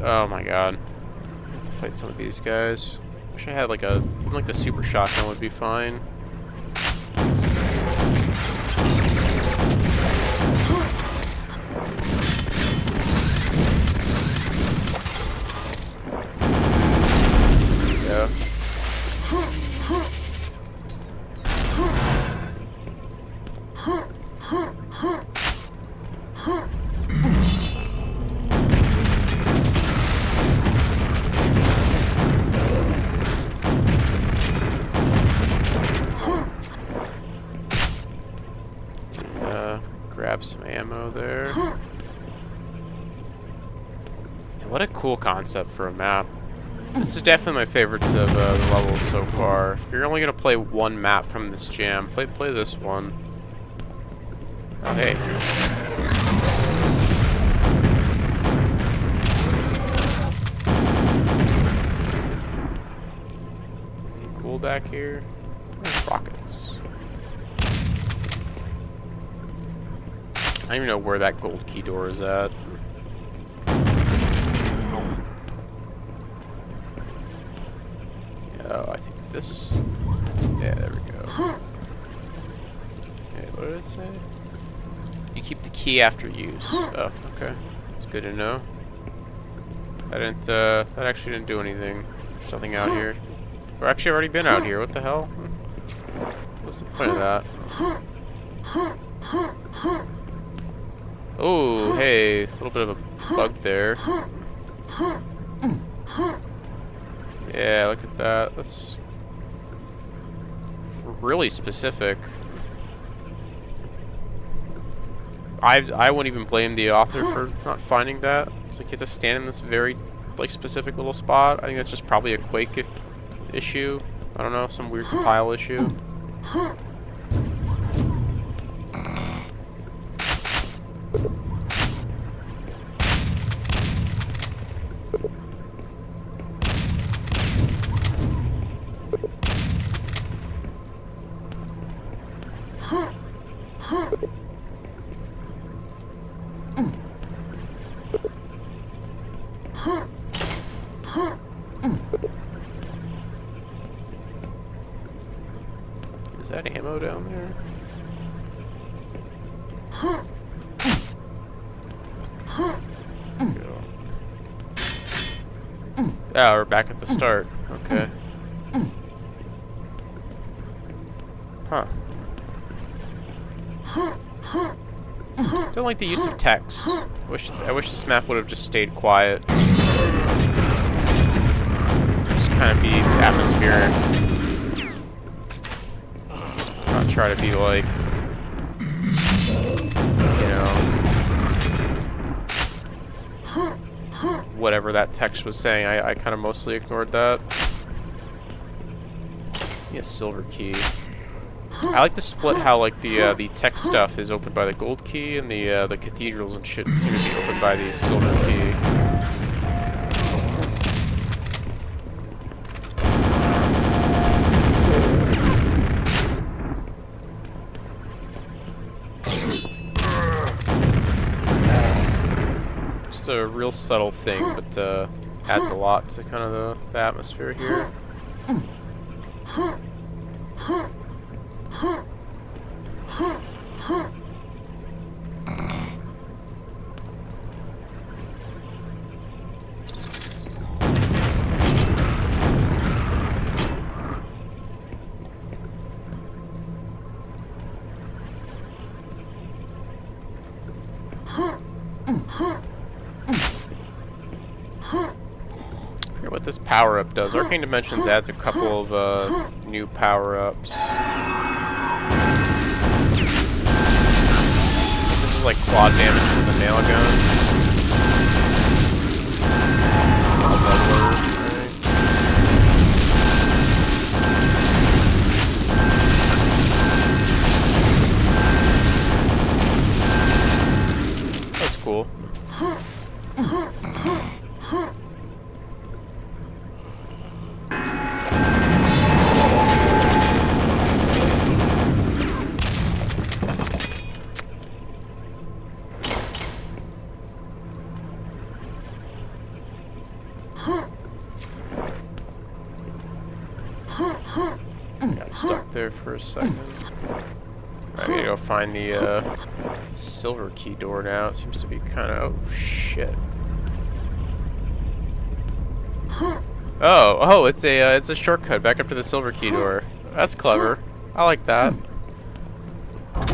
[SPEAKER 1] Oh my god. I have to fight some of these guys. Wish I had like even like the super shotgun would be fine. Yeah. Grab some ammo there. What a cool concept for a map. This is definitely my favorites of the levels so far. If you're only gonna play one map from this jam, play this one. Oh hey. Anything cool back here? Rockets. I don't even know where that gold key door is at. Oh, I think this... Yeah, there we go. Okay, what did it say? You keep the key after use. Oh, okay. It's good to know. That actually didn't do anything. There's nothing out here. We're actually already been out here. What the hell? What's the point of that? Oh, hey, a little bit of a bug there. Yeah, look at that. That's really specific. I wouldn't even blame the author for not finding that. It's like you have to stand in this very, like, specific little spot. I think that's just probably a Quake issue. I don't know, some weird compile issue. Is that ammo down there? Ah, we're back at the start. Okay. Huh. Don't like the use of text. I wish this map would have just stayed quiet. Just kind of be atmospheric. Not try to be like, you know, whatever that text was saying. I kind of mostly ignored that. Yeah, silver key. I like to split how like the tech stuff is opened by the gold key, and the cathedrals and shit seem to be opened by the silver key. Just a real subtle thing, but adds a lot to kind of the atmosphere here. I forget what this power-up does. Arcane Dimensions adds a couple of new power-ups. This is like quad damage from the nail gun. All doubler, right? That's cool. Got stuck there for a second. I gotta go find the silver key door now. It seems to be kind of... Oh, shit. Oh, it's a shortcut back up to the silver key door. That's clever. I like that. I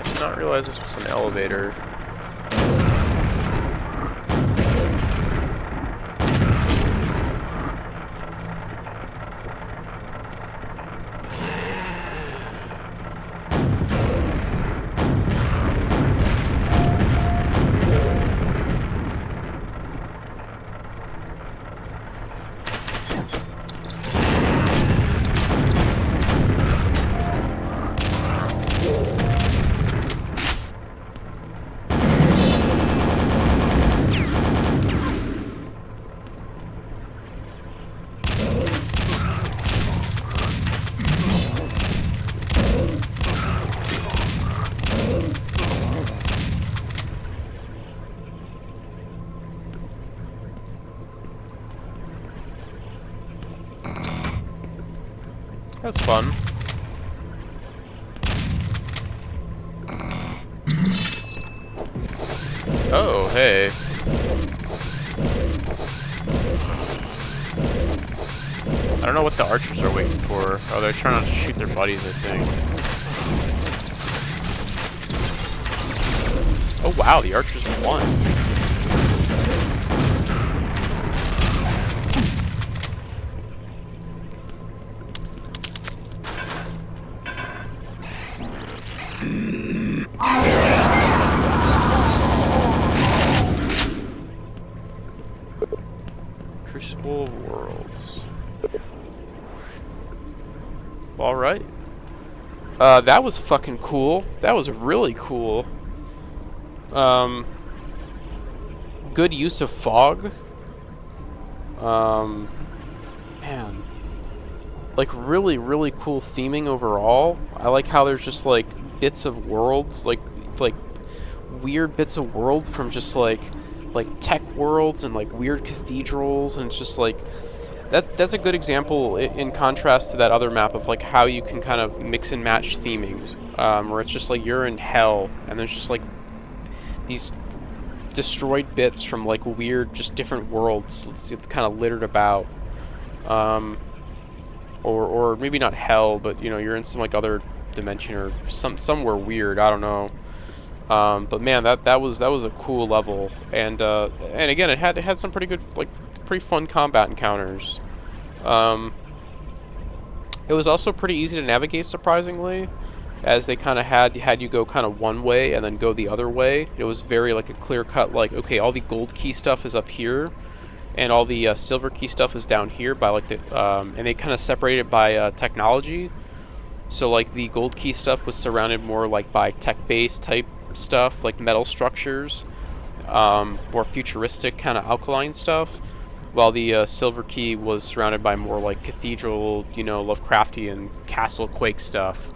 [SPEAKER 1] did not realize this was an elevator. That's fun. Oh, hey. I don't know what the archers are waiting for. Oh, they're trying not to shoot their buddies, I think. Oh, wow, the archers won. Crucible of Worlds. Alright. That was fucking cool. That was really cool. Good use of fog. Man. Like, really, really cool theming overall. I like how there's just, like, bits of worlds, like weird bits of world from just, like tech worlds and, like, weird cathedrals, and it's just, like, that's a good example in contrast to that other map of, like, how you can kind of mix and match themings, where it's just, like, you're in hell, and there's just, like, these destroyed bits from, like, weird, just different worlds kind of littered about, or maybe not hell, but, you know, you're in some, like, other dimension or somewhere weird, I don't know. But man, that was a cool level, and again, it had some pretty good, like, pretty fun combat encounters. It was also pretty easy to navigate, surprisingly, as they kind of had you go kind of one way and then go the other way. It was very, like, a clear cut, like, okay, all the gold key stuff is up here, and all the silver key stuff is down here by, like, the and they kind of separated it by technology. So, like, the gold key stuff was surrounded more, like, by tech-based type stuff, like metal structures, more futuristic kind of alkaline stuff, while the silver key was surrounded by more, like, cathedral, you know, Lovecraftian castle Quake stuff.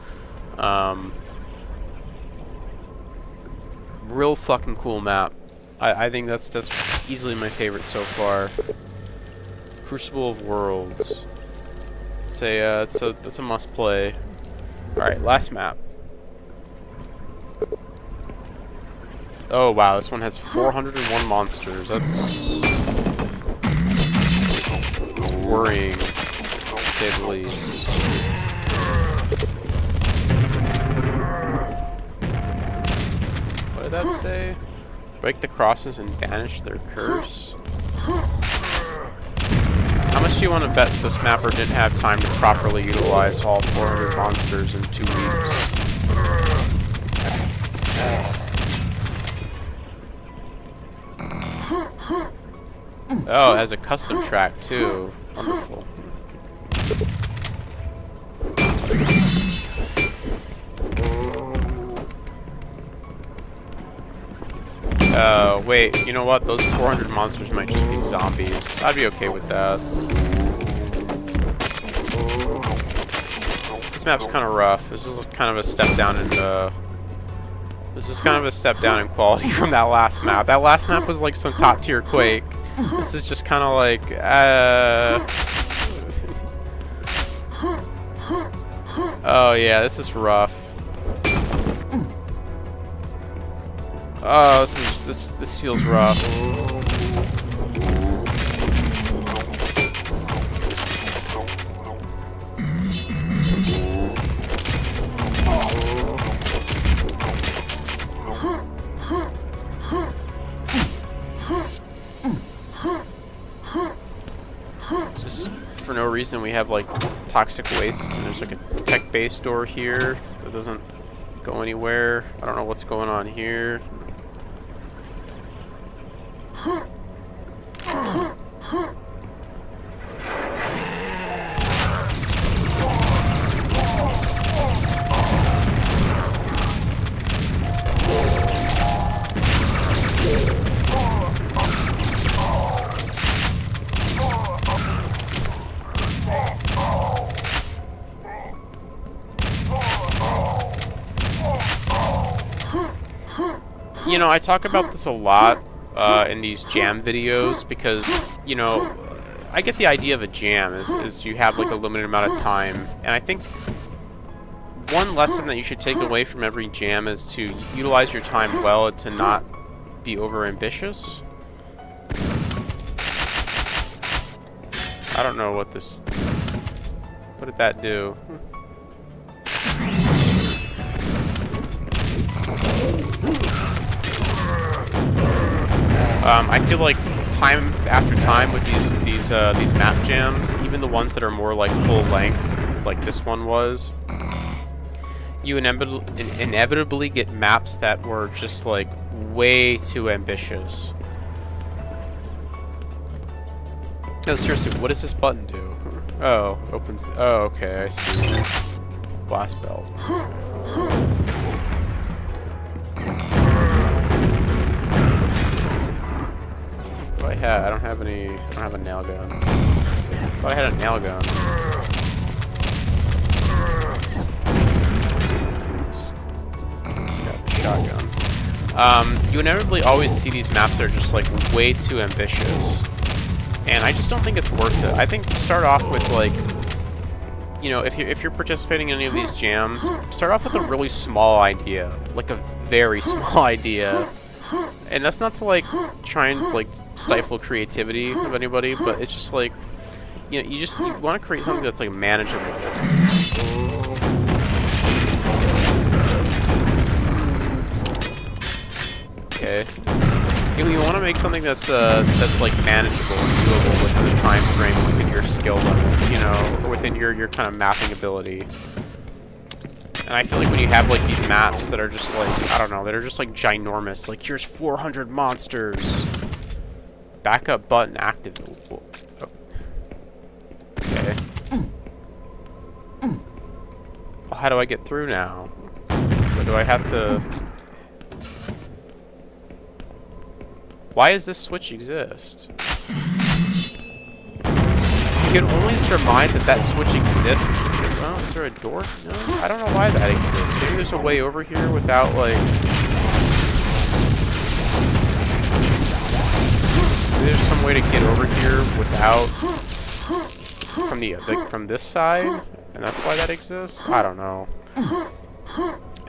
[SPEAKER 1] Real fucking cool map. I think that's easily my favorite so far. Crucible of Worlds. That's a must play. All right, last map. Oh wow, this one has 401 monsters. That's worrying, to say the least. What did that say? Break the crosses and banish their curse? How much do you want to bet this mapper didn't have time to properly utilize all 400 monsters in 2 weeks? Oh, it has a custom track too. Wonderful. Wait, you know what? Those 400 monsters might just be zombies. I'd be okay with that. This map's kind of rough. This is kind of a step down in quality from that last map. That last map was like some top tier Quake. This is just kind of like, oh yeah, this is rough. Oh, this feels rough. Just for no reason, we have, like, toxic waste, and there's, like, a tech base door here that doesn't go anywhere. I don't know what's going on here. You know, I talk about this a lot in these jam videos because, you know, I get the idea of a jam is you have like a limited amount of time, and I think one lesson that you should take away from every jam is to utilize your time well and to not be over ambitious. I don't know what this... What did that do? I feel like time after time with these map jams, even the ones that are more like full length, like this one was, you inevitably get maps that were just like way too ambitious. No, seriously, what does this button do? Oh, opens... Oh, okay, I see. Blast belt. What do I have? I don't have any... I don't have a nail gun. I thought I had a nail gun. Let's got the shotgun. You inevitably always see these maps that are just like way too ambitious. And I just don't think it's worth it. I think start off with like, you know, if you're participating in any of these jams, start off with a really small idea, like a very small idea. And that's not to like try and like stifle creativity of anybody, but it's just like, you know, you want to create something that's like manageable. Okay. You want to make something that's like manageable and doable within the time frame, within your skill level, you know, or within your kind of mapping ability. And I feel like when you have like these maps that are just like, I don't know, that are just like ginormous, like here's 400 monsters. Backup button active. Oh. Okay. Well, how do I get through now? Or do I have to... Why does this switch exist? I can only surmise that that switch exists. Well, is there a door? No, I don't know why that exists. Maybe there's a way over here without, like... Maybe there's some way to get over here without... From this side? And that's why that exists? I don't know.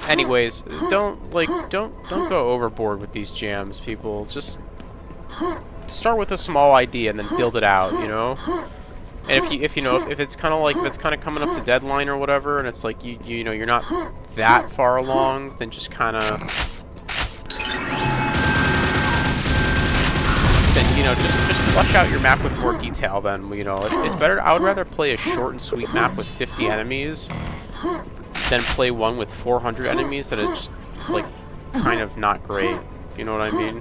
[SPEAKER 1] Anyways, don't go overboard with these jams, people. Just start with a small idea and then build it out, you know? And if it's kind of like, if it's kind of coming up to deadline or whatever, and it's like you know you're not that far along, then just kind of just flesh out your map with more detail. Then, you know, it's better. I would rather play a short and sweet map with 50 enemies than play one with 400 enemies that is just like kind of not great. You know what I mean?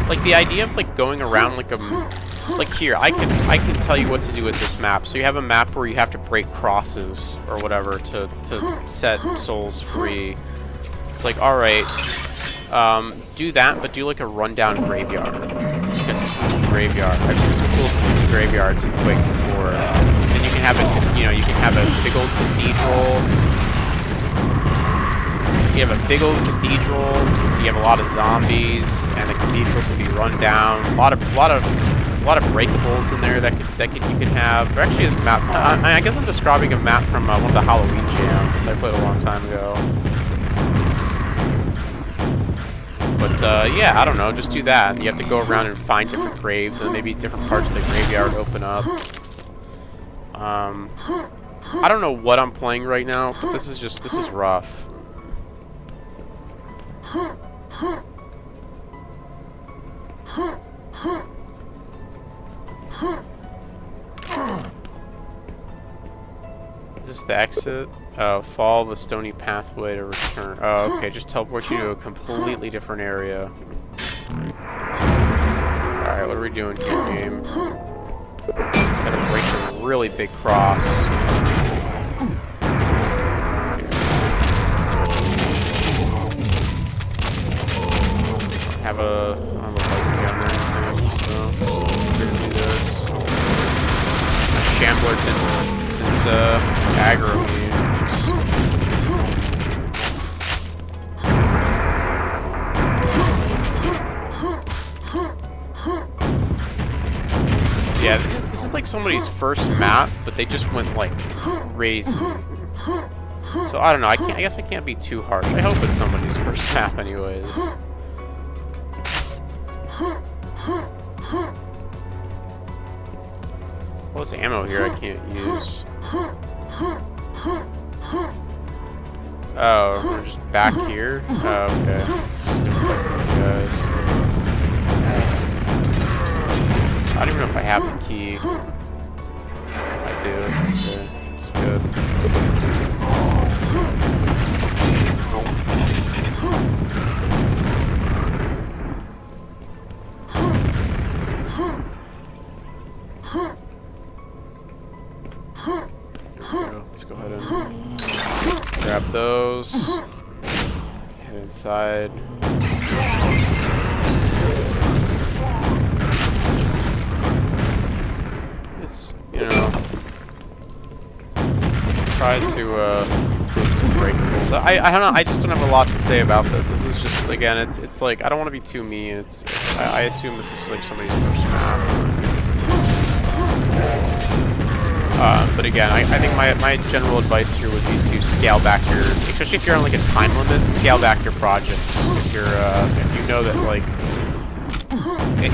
[SPEAKER 1] Like the idea of like going around like here, I can tell you what to do with this map. So you have a map where you have to break crosses or whatever to set souls free. It's like, all right, do that, but do like a rundown graveyard, like a spooky graveyard. I've seen some cool spooky graveyards in Quake before, and you can have a big old cathedral. You have a big old cathedral. You have a lot of zombies, and the cathedral can be run down. A lot of breakables in there that you can have. There actually is a map. I guess I'm describing a map from one of the Halloween jams I played a long time ago. But yeah, I don't know. Just do that. You have to go around and find different graves, and maybe different parts of the graveyard open up. I don't know what I'm playing right now, but this is rough. Is this the exit? Oh, follow the stony pathway to return. Oh, okay, just teleport you to a completely different area. Alright, what are we doing here, game? Gotta break the really big cross. have a Viking gun or anything, so just gonna do this. Shambler didn't aggro me. Yeah, this is like somebody's first map, but they just went like crazy. So I don't know. I guess I can't be too harsh. I hope it's somebody's first map, anyways. Well, this ammo here I can't use. Oh, we're just back here? Oh, okay. Let's fight these guys. I don't even know if I have the key. I do. Okay, it's good. Let's go ahead and grab those. Head inside. It's, you know, try to include some breakables. I don't know. I just don't have a lot to say about this. This is just, again, it's like I don't want to be too mean. I assume this is like somebody's first map. But again, I think my general advice here would be to scale back your, especially if you're on like a time limit, scale back your project. If you're, if you know that like,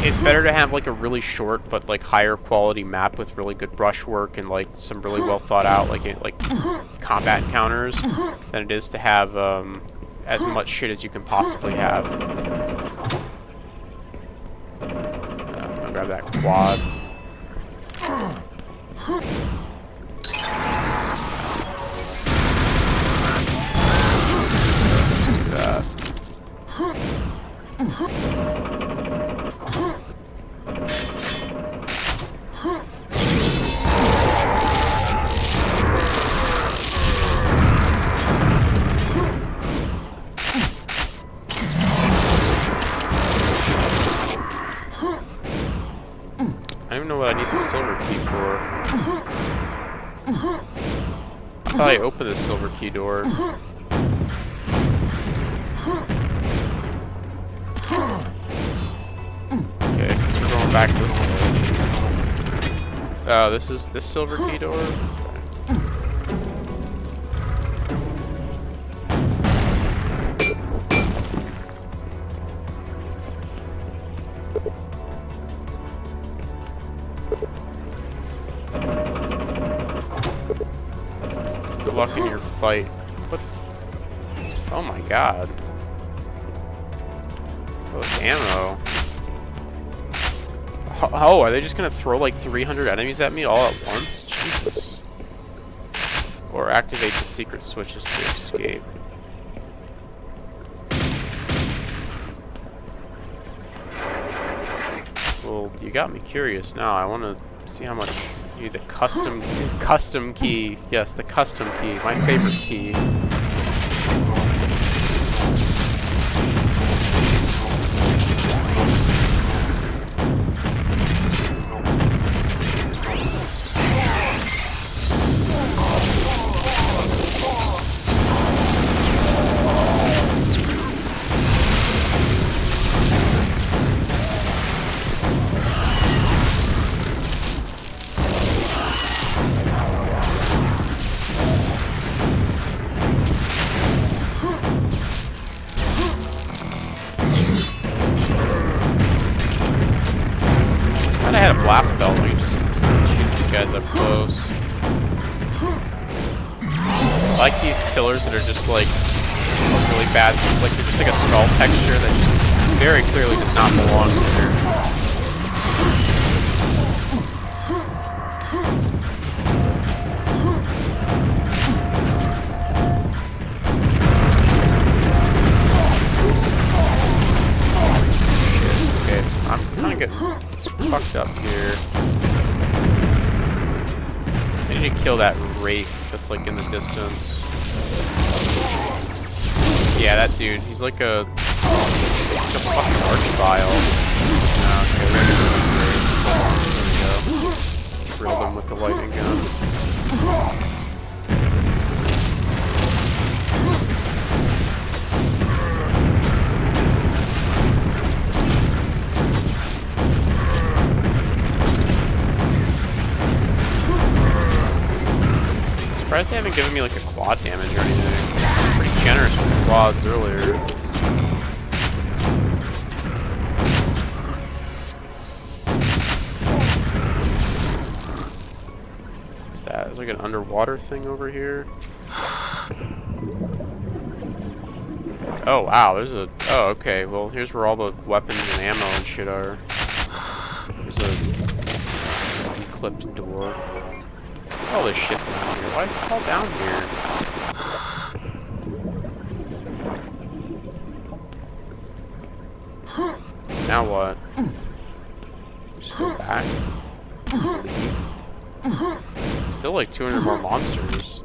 [SPEAKER 1] it's better to have like a really short but like higher quality map with really good brushwork and like some really well thought out like combat encounters than it is to have as much shit as you can possibly have. I'll grab that quad. Just do that. I don't even know what I need the silver key for. I thought I opened the silver key door. Okay, so we're going back this way. Oh, this is this silver key door? Good luck in your fight. What? Oh my god. Oh, this ammo. Oh, are they just gonna throw like 300 enemies at me all at once? Jesus. Or activate the secret switches to escape. Well, you got me curious now. I want to see how much you need the custom key. Yes, the custom key. My favorite key. I had a blast belt, we could just shoot these guys up close. I like these pillars that are just like really bad, like they're just like a skull texture that just very clearly does not belong there. Shit, okay, I'm kind of getting fucked up here. I need to kill that wraith that's like in the distance. Yeah, that dude. He's like a It's like a fucking arch file. Okay, we're gonna do this race. There we go. Just drilled him with the lightning gun. Surprised they haven't given me like a quad damage or anything. Pretty generous with the quads earlier. What's that? There's like an underwater thing over here. Oh wow, there's a... Oh, okay. Well, here's where all the weapons and ammo and shit are. There's a clipped door. All this shit down here. Why is this all down here? So now what? Just go back? Just leave? Still like 200 more monsters.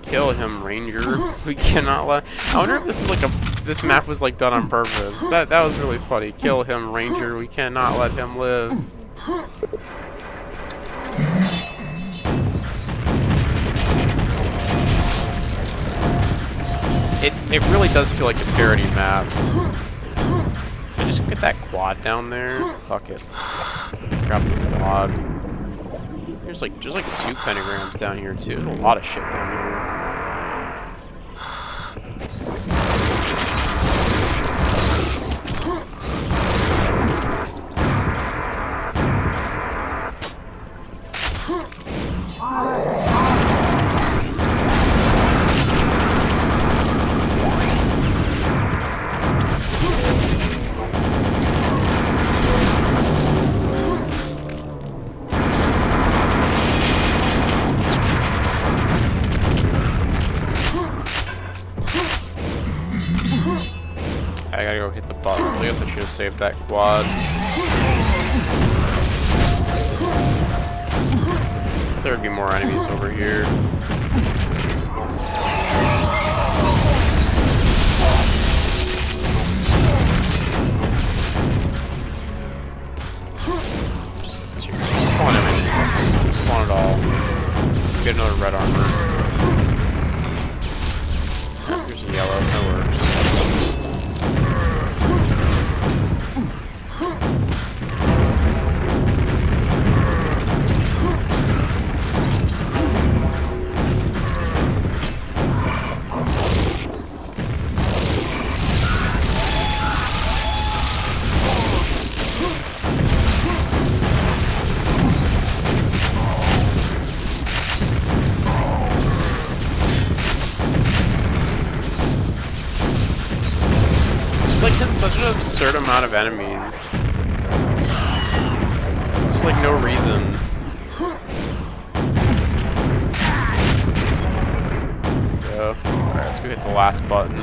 [SPEAKER 1] Kill him, Ranger. We cannot let... I wonder if this is like a... This map was like done on purpose. That was really funny. Kill him, Ranger. We cannot let him live. It really does feel like a parody map. Should I just get that quad down there? Fuck it. Grab the quad. There's like 2 pentagrams down here too. There's a lot of shit down here. I gotta go hit the buttons. I guess I should have saved that quad. There would be more enemies over here. Just spawn everything. Just spawn it all. Get another red armor. Oh, here's a yellow. That works. Such an absurd amount of enemies. It's like no reason. Go. Alright, let's go hit the last button.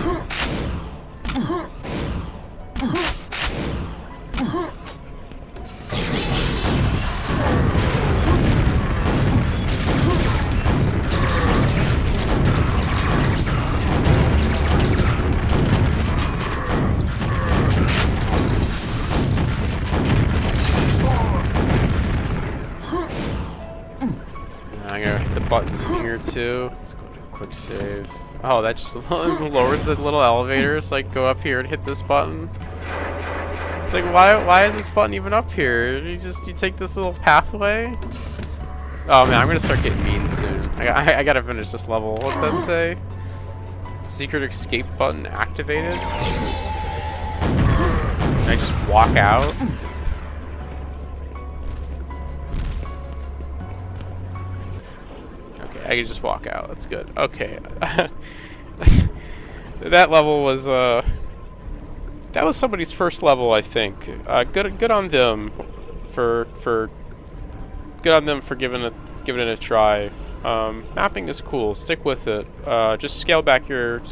[SPEAKER 1] Buttons in here too. Let's go to quick save. Oh, that just lowers the little elevator, so I can go up here and hit this button. It's like, why is this button even up here? You take this little pathway? Oh man, I'm gonna start getting mean soon. I gotta finish this level. What did that say? Secret escape button activated? Can I just walk out? I can just walk out. That's good. Okay. That level was that was somebody's first level, I think. Good on them for giving it a try. Mapping is cool. Stick with it. Just scale back your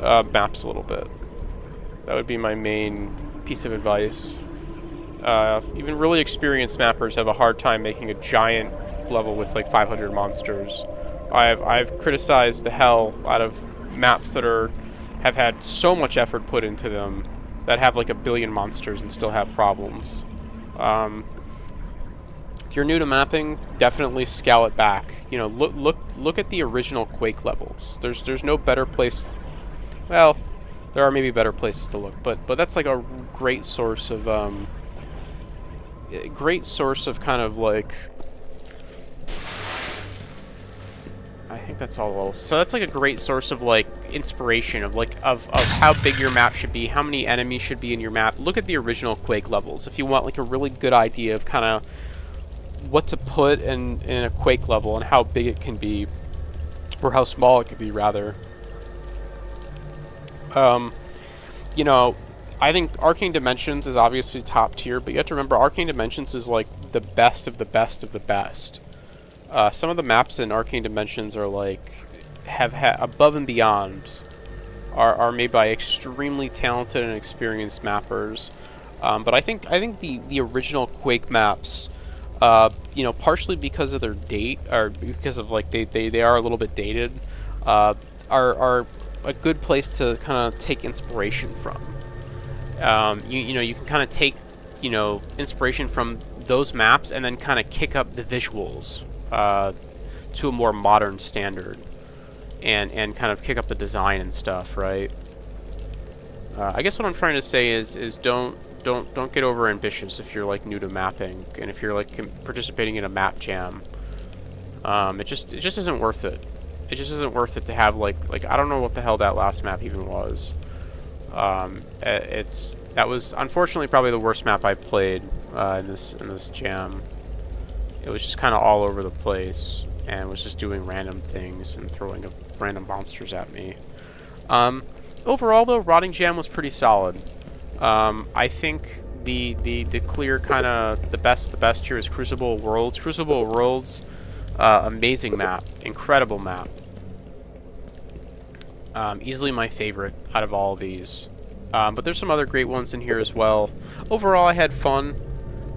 [SPEAKER 1] maps a little bit. That would be my main piece of advice. Even really experienced mappers have a hard time making a giant level with like 500 monsters. I've criticized the hell out of maps that have had so much effort put into them that have like 1 billion monsters and still have problems. If you're new to mapping, definitely scale it back. You know, look at the original Quake levels. There's no better place. Well, there are maybe better places to look, but that's like a great source of kind of like. I think that's all. So that's like a great source of like inspiration of how big your map should be, how many enemies should be in your map. Look at the original Quake levels if you want like a really good idea of kind of what to put in a Quake level and how big it can be, or how small it can be rather. You know, I think Arcane Dimensions is obviously top tier, but you have to remember Arcane Dimensions is like the best of the best of the best. Some of the maps in Arcane Dimensions are like have above and beyond, are made by extremely talented and experienced mappers. But I think the original Quake maps, you know, partially because of their date, or because of like they are a little bit dated, are a good place to kind of take inspiration from. You know, you can kind of take, you know, inspiration from those maps and then kind of kick up the visuals to a more modern standard, and kind of kick up the design and stuff, right? I guess what I'm trying to say is don't get over ambitious if you're like new to mapping, and if you're like participating in a map jam. It just isn't worth it. It just isn't worth it to have like I don't know what the hell that last map even was. That was unfortunately probably the worst map I played in this jam. It was just kind of all over the place and was just doing random things and throwing random monsters at me. Overall though, Rotting Jam was pretty solid. I think the clear kind of the best here is Crucible of Worlds. Crucible of Worlds, amazing map, incredible map. Easily my favorite out of all of these. But there's some other great ones in here as well. Overall, I had fun.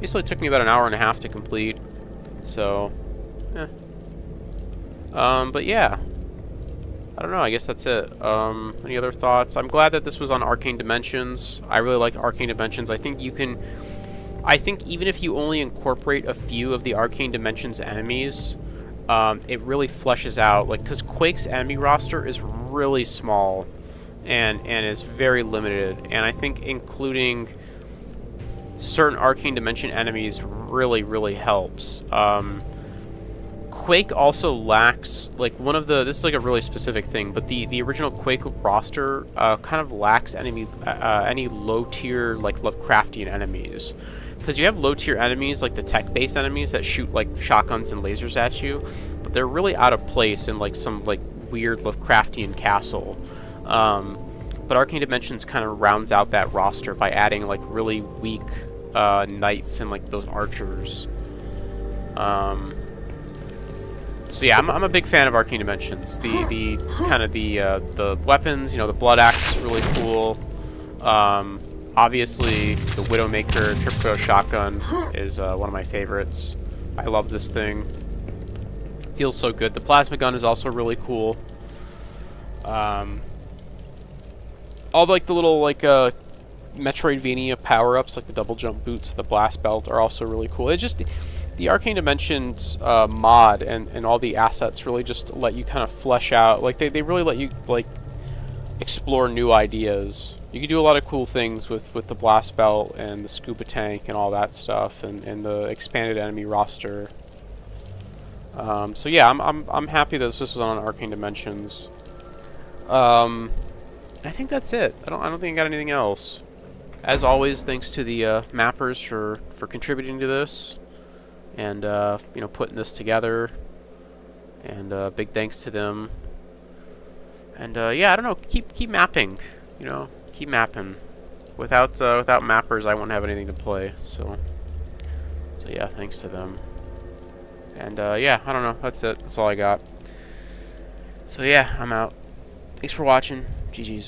[SPEAKER 1] Basically, it took me about an hour and a half to complete. So, eh. But yeah. I don't know, I guess that's it. Any other thoughts? I'm glad that this was on Arcane Dimensions. I really like Arcane Dimensions. I think even if you only incorporate a few of the Arcane Dimensions enemies, it really fleshes out, like, because Quake's enemy roster is really small and is very limited, and I think including certain Arcane Dimension enemies really helps. Quake also lacks, like, this is like a really specific thing, but the original Quake roster kind of lacks any low-tier, like, Lovecraftian enemies. Because you have low-tier enemies, like the tech-based enemies that shoot, like, shotguns and lasers at you, but they're really out of place in, like, some, like, weird Lovecraftian castle. But Arcane Dimensions kind of rounds out that roster by adding, like, really weak knights and, like, those archers. So yeah, I'm a big fan of Arcane Dimensions. The kind of the weapons, you know, the Blood Axe is really cool. Obviously, the Widowmaker Triple Shotgun is one of my favorites. I love this thing. Feels so good. The Plasma Gun is also really cool. All like the little like Metroidvania power-ups, like the double jump boots, the blast belt, are also really cool. It just the Arcane Dimensions mod and all the assets really just let you kind of flesh out. Like they really let you like explore new ideas. You can do a lot of cool things with the blast belt and the scuba tank and all that stuff, and the expanded enemy roster. So yeah, I'm happy that this was on Arcane Dimensions. I think that's it. I don't think I got anything else. As always, thanks to the mappers for contributing to this, and you know, putting this together. And big thanks to them. And yeah, I don't know. Keep mapping. You know, keep mapping. Without mappers, I won't have anything to play. So yeah, thanks to them. And yeah, I don't know. That's it. That's all I got. So yeah, I'm out. Thanks for watching. GG's.